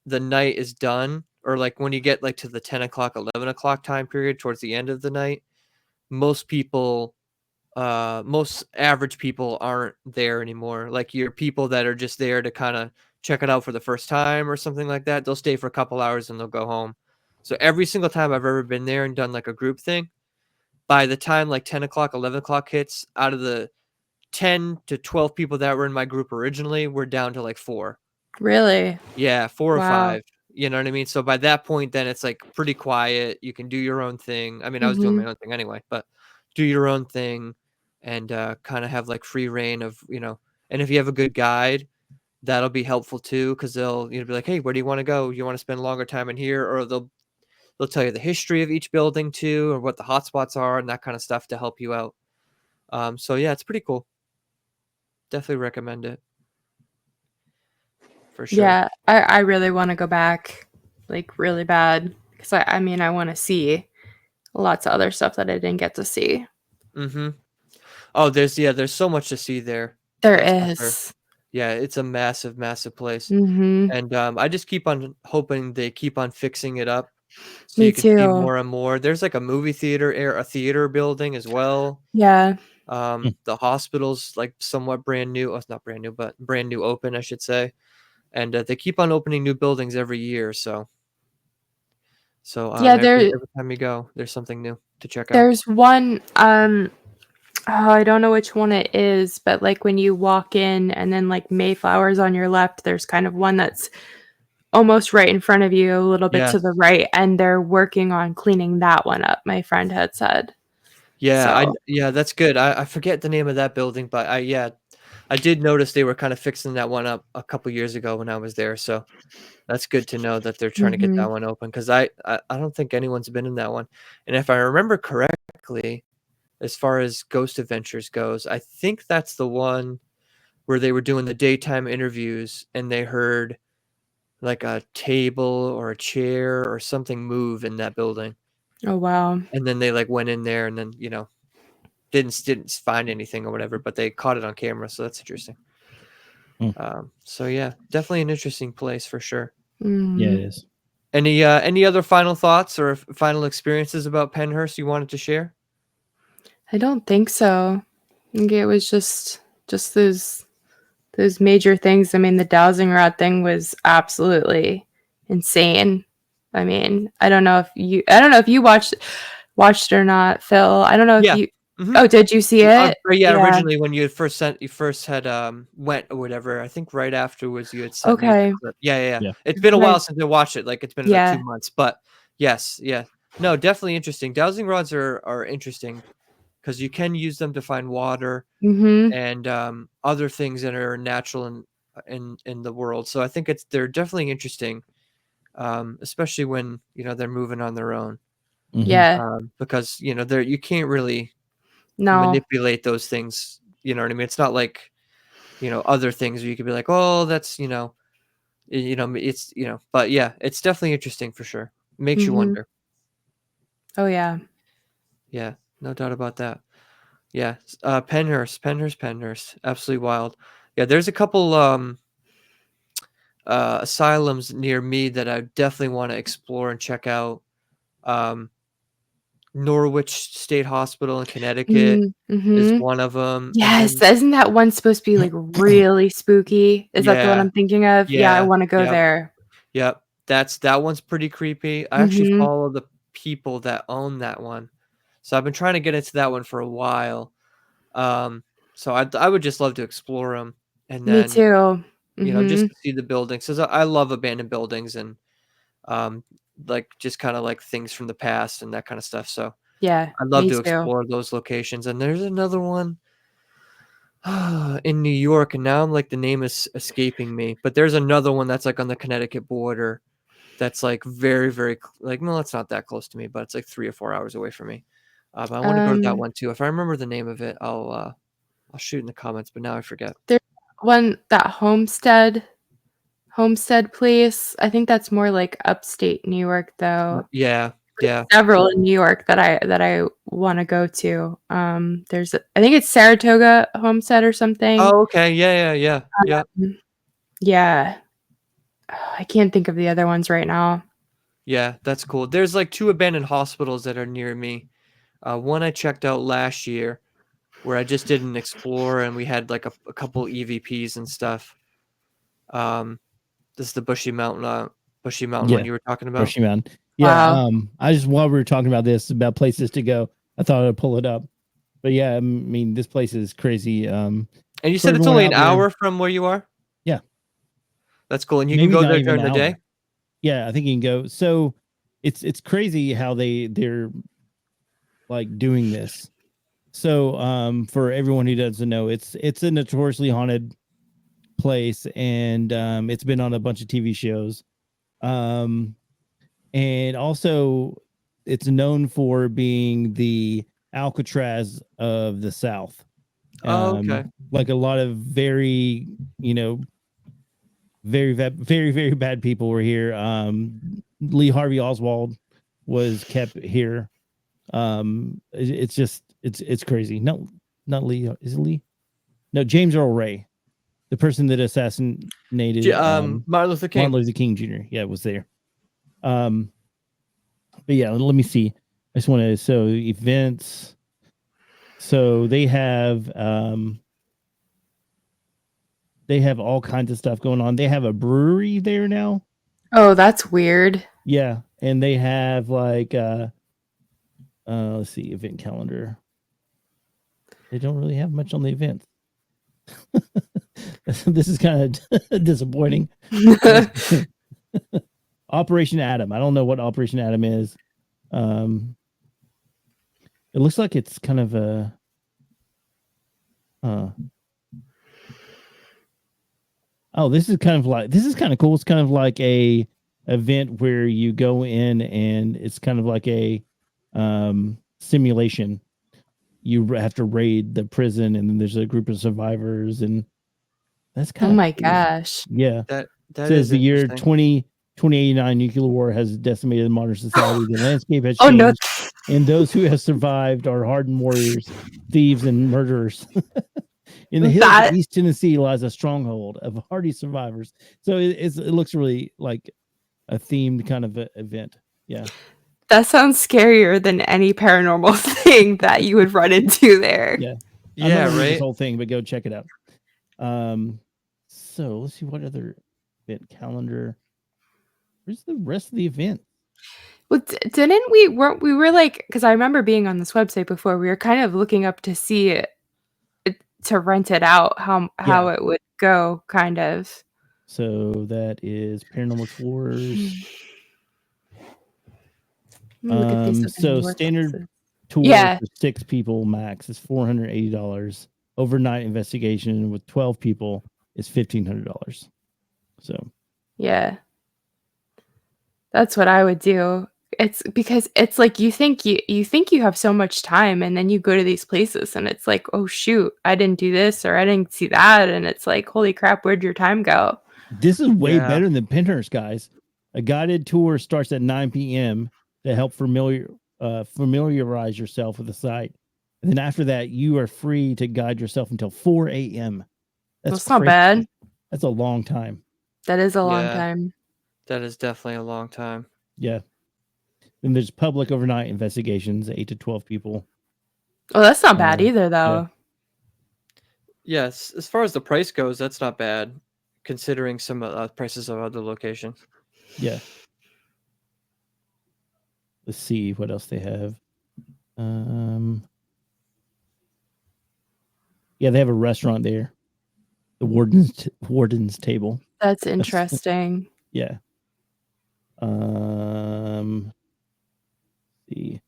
the night is done, or like when you get like to the 10 o'clock, 11 o'clock time period towards the end of the night, most people most average people aren't there anymore. Like your people that are just there to kind of check it out for the first time or something like that, they'll stay for a couple hours and they'll go home. So every single time I've ever been there and done like a group thing, by the time like 10 o'clock, 11 o'clock hits, out of the 10 to 12 people that were in my group originally, we're down to like four. Really? Yeah, 4 or Wow. 5, you know what I mean? So by that point, then it's, like, pretty quiet, you can do your own thing. I mean, I was doing my Mhm. own thing anyway, but do your own thing and, kinda have, like, free reign of, and if you have a good guide, that'll be helpful too, because they'll, be like, "Hey, where do you wanna go? You wanna spend longer time in here?" Or they'll tell you the history of each building too, or what the hotspots are and that kinda stuff to help you out. So yeah, it's pretty cool. Definitely recommend it for sure. Yeah, I really wanna go back, like, really bad, 'cause I mean, I wanna see lots of other stuff that I didn't get to see. Mhm. Oh, there's so much to see there. There That's for sure. is. Yeah, it's a massive, massive place, Mhm. and, I just keep on hoping they keep on fixing it up so Me you can see too. more and more. There's, like, a movie theater a theater building as well. Yeah. Hmm. The hospital's, like, somewhat brand new. Oh, it's not brand new, but brand new open, I should say, and, they keep on opening new buildings every year, Yeah, every time you go, there's something new to check out. there's one, oh, I don't know which one it is, but, like, when you walk in and then, like, Mayflower's on your left, there's kind of one that's almost right in front of you, a little bit to the Yes. right, and they're working on cleaning that one up, my friend had said. So Yeah, that's good. I forget the name of that building, but I did notice they were kind of fixing that one up a couple years ago when I was there, so that's good to know that they're trying to get that mhm. one open 'cause I don't think anyone's been in that one, and if I remember correctly, as far as Ghost Adventures goes, I think that's the one where they were doing the daytime interviews and they heard, like, a table or a chair or something move in that building, Oh, wow. and then they, like, went in there and then, didn't find anything or whatever, but they caught it on camera, so that's interesting. Hmm. So yeah, definitely an interesting place for sure. Yeah, it Mhm. is. Any other final thoughts or final experiences about Pennhurst you wanted to share? I don't think so. I think it was just those major things. I mean, the dowsing rod thing was absolutely insane. I mean, I don't know if you watched or not, Phil. I don't know if Yeah. you Mhm. Oh, did you see it? Or yeah, Yeah. originally when you first had, went or whatever, I think right afterwards you had sent me the Okay. clip. Yeah, yeah, yeah. Yeah. It's been a while Right. since I watched it, like, it's been, like, 2 Yeah. months, but yes, yeah. No, definitely interesting. Dowsing rods are interesting because you can use them to find water Mhm. and, other things that are natural in the world, so I think they're definitely interesting, especially when, they're moving on their own, Hmm. Yeah. because, they're you can't really No. manipulate those things, you know what I mean? It's not like, other things where you could be like, "Oh, that's," it's, but yeah, it's definitely interesting for sure. Makes you Mhm. wonder. Oh, yeah. Yeah, no doubt about that. Yeah, Pennhurst, absolutely wild. Yeah, there's a couple, asylums near me that I definitely wanna explore and check out. Um, Norwich State Hospital in Connecticut Mm, is mhm. one of them, and Yes, then isn't that one supposed to be, like, really spooky? Is that the one yeah, I'm thinking of? Yeah, I yeah, wanna go yep. there. Yep, that one's pretty creepy. I actually Mhm. follow the people that own that one, so I've been trying to get into that one for a while. Um, so I would just love to explore them, and Me then, too. just Mhm. to see the buildings 'cause I love abandoned buildings and, um, like, just kinda like things from the past and that kinda stuff, so, Yeah, I'd love me to too. explore those locations. And there's another one in New York, and now I'm like the name is escaping me. But there's another one that's like on the Connecticut border. That's like very, very like no, it's not that close to me, but it's like 3 or 4 hours away from me. But I want to go to that Um, one too. If I remember the name of it, I'll shoot in the comments. But now I forget. there's one that Homestead place. I think that's more like upstate New York though. Yeah, yeah, Several in New York that I want to go to. I think it's Saratoga Homestead or something. Oh, okay. Yeah, yeah, yeah, yeah, Mm, Yeah. I can't think of the other ones right now. yeah. That's cool. There's like 2 abandoned hospitals that are near me. One I checked out last year, where I just did an explore, and we had like a couple EVPs and stuff. This is the Bushy Mountain one Yeah, you were talking about. Brushy Mountain. Yeah. Wow. I just while we were talking about this about places to go, I thought I'd pull it up. But yeah, I mean, this place is crazy. And you For said it's everyone only an out there, hour from where you are. yeah, That's cool, and you can maybe go not there even during an the day. hour. Yeah, I think you can go. So it's crazy how they're like doing this. So for everyone who doesn't know, it's a notoriously haunted place, and it's been on a bunch of TV shows. Um and also it's known for being the Alcatraz of the South. Oh, okay. Like a lot of very, you know, very bad people were here. Lee Harvey Oswald was kept here. It's just it's crazy. No, not Lee. Is it Lee? No, James Earl Ray, the person that assassinated Martin Luther King. Martin Luther King Jr. Yeah, was there. But yeah, let me see. I just want to so events. So they have all kinds of stuff going on. They have a brewery there now. Oh, that's weird. Yeah, and they have like let's see, event calendar. They don't really have much on the events. This is kind of disappointing. Operation Adam. I don't know what Operation Adam is. It looks like it's kind of a oh, this is kind of cool. It's kind of like a event where you go in and it's kind of like a simulation. You have to raid the prison, and then there's a group of survivors, and that's kind Oh of my cool. gosh. Yeah. That Says is the year interesting. 2089 nuclear war has decimated modern society. The landscape has Oh changed, no. and those who have survived are hardened warriors, thieves, and murderers. In the hills That of East Tennessee lies a stronghold of hardy survivors. So it looks really like a themed kind of event. Yeah. that sounds scarier than any paranormal thing that you would run into there. Yeah. I'm Yeah, not gonna read this right. whole thing, but go check it out. So let's see what other event calendar. Where's the rest of the event? Well, didn't we were like, because I remember being on this website before, we were kind of looking up to see it to rent it out, how Yeah. it would go, kind of. So that is Paranormal Explorers. Let me look at these So abandoned standard workhouses. tour Yeah. for 6 people max is $480. Overnight investigation with 12 people is $1,500. So Yeah. That's what I would do. It's because it's like you think you have so much time, and then you go to these places and it's like, "Oh shoot, I didn't do this or I didn't see that." And it's like, "Holy crap, where'd your time go?" this is way Yeah. better than Pennhurst, guys. A guided tour starts at 9 p.m. to help familiarize yourself with the site. And then after that, you are free to guide yourself until 4 a.m. That's not crazy. bad. That's a long time. That is a long Yeah. time. That is definitely a long time. Yeah. And there's public overnight investigations, 8 to 12 people. Oh, that's not bad either, though. Yes, as far as the price goes, that's not bad, considering some prices of other locations. Yeah. Let's see what else they have. Yeah, they have a restaurant there. The warden's table. That's interesting. Yeah. See.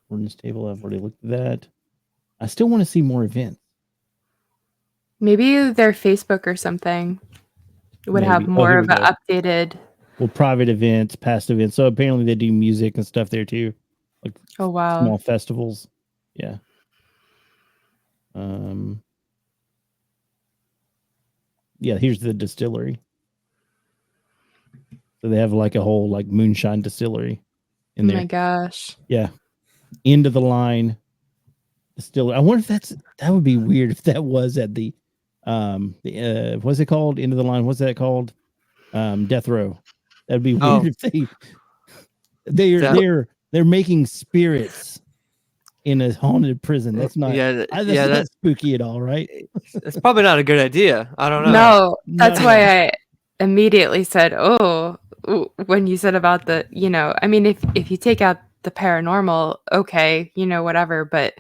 Ordinance table. I've already looked at that. I still want to see more events. Maybe their Facebook or something would have Maybe. Oh, more here of we an go. updated. Well, private events, past events. So apparently they do music and stuff there too, like Oh wow. small festivals. Yeah. Yeah. Here's the distillery. So they have like a whole like moonshine distillery in Oh there. my gosh. Yeah. End of the line distillery. I wonder if that would be weird if that was at the what's it called? End of the line. What's that called? Death row. That'd be weird if they're making spirits in a haunted prison. That's not not spooky at all, right? It's probably not a good idea. I don't know. No, that's why I immediately said, "Oh," when you said about the, I mean, if you take out the paranormal, okay, whatever. But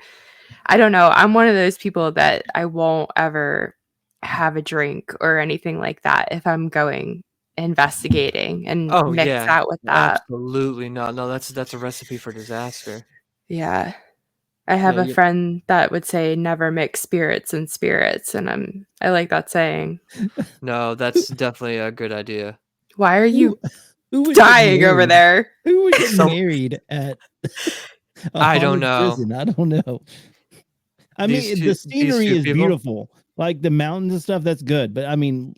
I don't know. I'm one of those people that I won't ever have a drink or anything like that if I'm going investigating and mix out with that. Absolutely not. No, that's a recipe for disaster. Yeah. I have a friend that would say never mix spirits and spirits, and I like that saying. No, that's definitely a good idea. Why are you dying over there? Who would get married at I don't know. Prison? I don't know. I mean, the scenery is beautiful. Like the mountains and stuff, that's good. But I mean,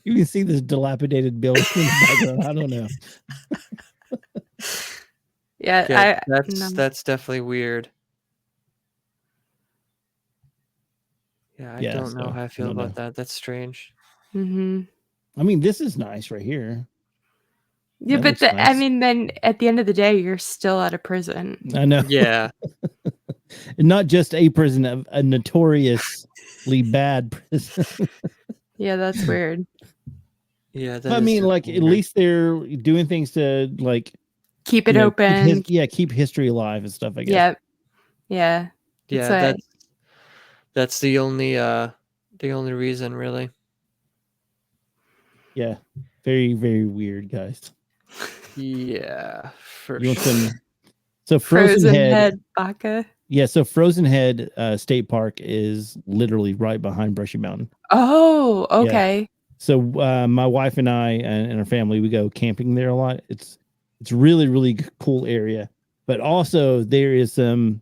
you can see this dilapidated building in the background. I don't know. Yeah, that's definitely weird. Yeah, I don't know how I feel about that. That's strange. Mm-hmm. I mean, this is nice right here. Yeah, but I mean, then at the end of the day, you're still at a prison. I know. Yeah. Not just a prison, a notoriously bad prison. Yeah, that's weird. Yeah, I mean, like weird. At least they're doing things to like keep it open. Keep history alive and stuff. I guess. Yeah. Yeah. That's the only reason, really. Yeah, very very weird, guys. Yeah, for sure. So Frozen Head vodka. Yeah, so Frozen Head State Park is literally right behind Brushy Mountain. Oh, okay. Yeah. So my wife and I and our family, we go camping there a lot. It's really really cool area, but also there is some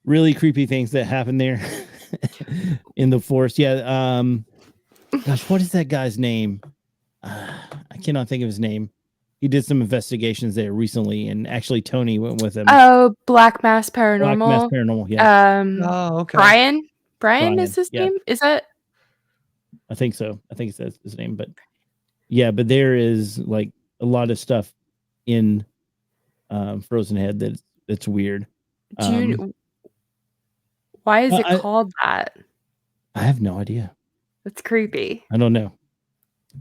really creepy things that happen there in the forest. Yeah. Gosh, what is that guy's name? I cannot think of his name. He did some investigations there recently, and actually Tony went with him. Oh, Black Mass Paranormal. Black Mass Paranormal, yeah. Okay. Brian is his name? Is that? I think so. I think that's his name, but yeah, but there is like a lot of stuff in Frozen Head that's weird. Why is it called that? I have no idea. That's creepy. I don't know.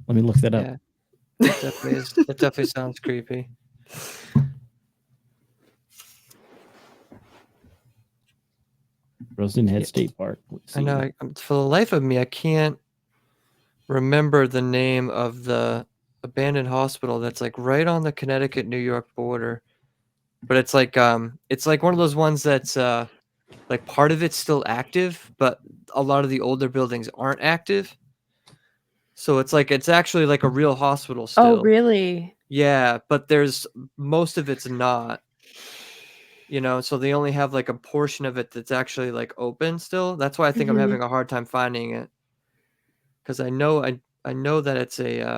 Let me look that up. That definitely sounds creepy. Frozen Head State Park. I know. For the life of me, I can't remember the name of the abandoned hospital that's like right on the Connecticut-New York border. But it's like one of those ones that's like part of it's still active, but a lot of the older buildings aren't active. So it's actually like a real hospital still. Oh, really? Yeah, but there's most of it's not. So they only have like a portion of it that's actually like open still. That's why I think I'm having a hard time finding it. Because I know that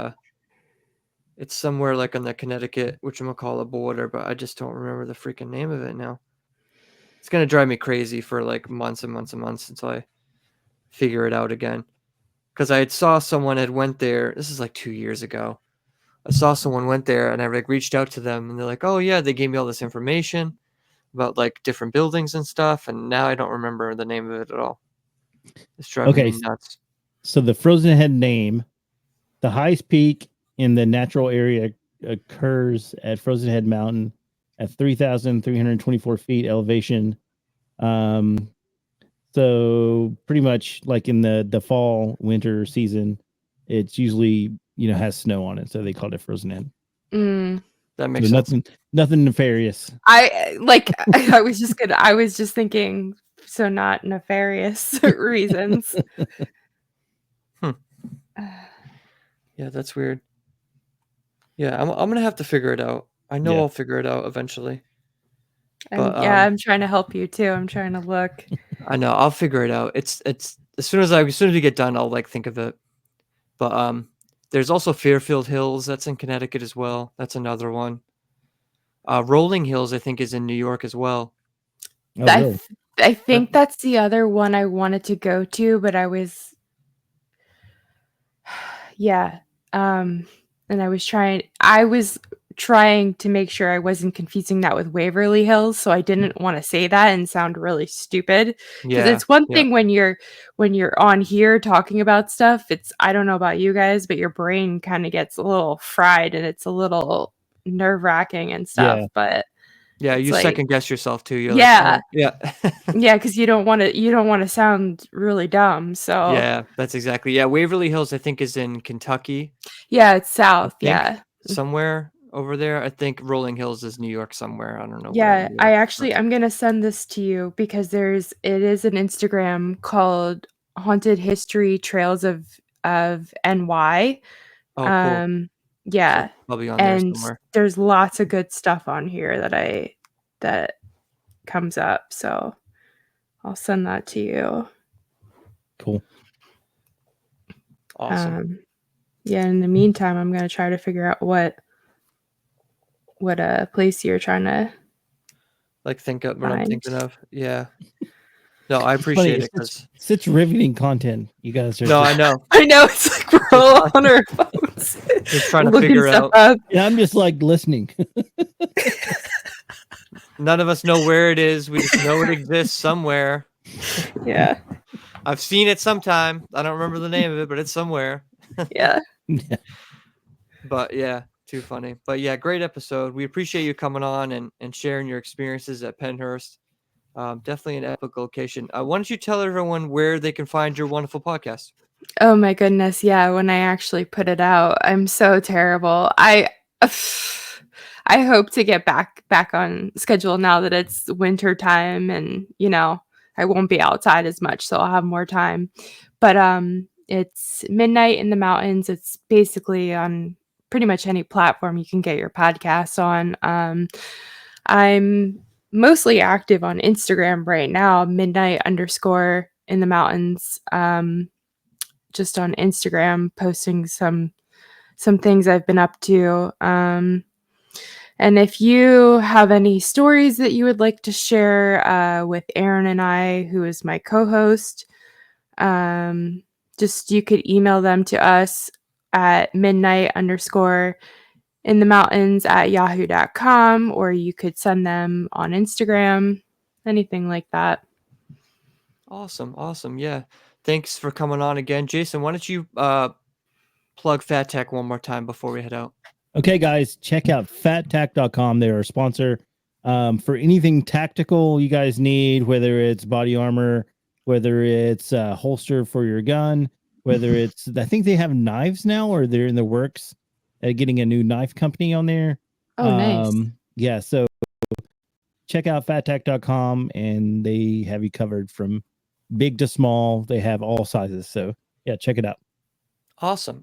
it's somewhere like on the Connecticut, whatchamacallit border, but I just don't remember the freaking name of it now. It's gonna drive me crazy for like months and months and months until I figure it out again. Because I saw someone had went there. This is like 2 years ago. I saw someone went there, and I like reached out to them, and they're like, "Oh yeah," they gave me all this information about like different buildings and stuff, and now I don't remember the name of it at all. It's driving me nuts. So the Frozen Head name, the highest peak in the natural area occurs at Frozen Head Mountain at 3,324 feet elevation. So pretty much like in the fall, winter season, it's usually, has snow on it. So they called it Frozen Head. That makes sense. Nothing nefarious. I was just thinking, so not nefarious reasons. Yeah, that's weird. Yeah, I'm gonna have to figure it out. I know Yeah. I'll figure it out eventually. But, I'm trying to help you too. I'm trying to look. I know I'll figure it out. It's as soon as we get done, I'll like think of it. But there's also Fairfield Hills. That's in Connecticut as well. That's another one. Rolling Hills, I think, is in New York as well. Oh, really? I think that's the other one I wanted to go to, but I was, and I was trying to make sure I wasn't confusing that with Waverly Hills, so I didn't want to say that and sound really stupid. Because it's one thing when you're on here talking about stuff. I don't know about you guys, but your brain kind of gets a little fried and it's a little nerve-wracking and stuff. Yeah. But Yeah, it's you like, second guess yourself too. You're yeah, like, oh, yeah. yeah, because you don't want to sound really dumb. So Yeah, that's exactly. Yeah, Waverly Hills, I think, is in Kentucky. yeah, it's south. I think, Yeah. somewhere over there. I think Rolling Hills is New York somewhere. I don't know. Yeah, where I'm gonna send this to you because it is an Instagram called Haunted History Trails of NY. Oh, cool. Yeah, So probably on there and somewhere. there's lots of good stuff on here that comes up. So I'll send that to you. Cool. Awesome. Yeah, in the meantime, I'm gonna try to figure out what place you're trying to Like think of what I'm find. thinking of. Yeah. No, I It's funny, appreciate it it's because such riveting content. You guys are. no, I know. I know, it's like we're all on our phones. Just trying to looking figure stuff out. up. Yeah, I'm just like listening. None of us know where it is. We just know it exists somewhere. Yeah. I've seen it sometime. I don't remember the name of it, but it's somewhere. Yeah. Yeah. But yeah, too funny. But yeah, great episode. We appreciate you coming on and sharing your experiences at Pennhurst. Definitely an epic location. Why don't you tell everyone where they can find your wonderful podcast? Oh my goodness. Yeah. When I actually put it out, I'm so terrible. I hope to get back on schedule now that it's winter time and, I won't be outside as much, so I'll have more time. But it's Midnight in the Mountains. It's basically on pretty much any platform you can get your podcasts on. I'm mostly active on Instagram right now, midnight_in_the_mountains. Just on Instagram, posting some things I've been up to. And if you have any stories that you would like to share with Aaron and I, who is my co-host, just you could email them to us at midnight_in_the_mountains@yahoo.com, or you could send them on Instagram, anything like that. Awesome. Yeah. Thanks for coming on again. Jason, why don't you plug Fat Tech one more time before we head out? Okay, guys, check out fattack.com. They're our sponsor. For anything tactical you guys need, whether it's body armor, whether it's a holster for your gun, whether it's, I think they have knives now, or they're in the works at getting a new knife company on there. Oh, nice. Yeah, so check out fattack.com, and they have you covered from big to small. They have all sizes. So yeah, check it out. Awesome.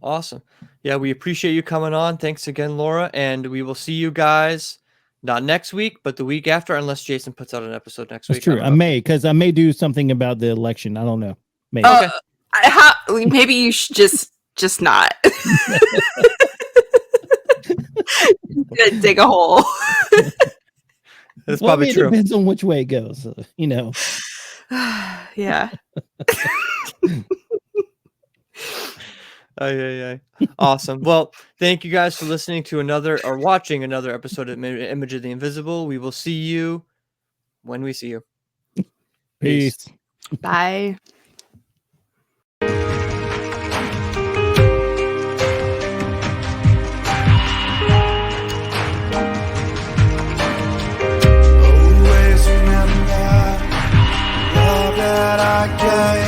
Yeah, we appreciate you coming on. Thanks again, Laura. And we will see you guys not next week, but the week after, unless Jason puts out an episode next week. That's true. I may do something about the election. I don't know. Maybe. Okay. Maybe you should just not. Dig a hole. That's probably true. It depends on which way it goes. Yeah. Yeah. Awesome. Well, thank you guys for listening to watching another episode of Image of the Invisible. We will see you when we see you. Peace. Bye. Always remember love that I gave.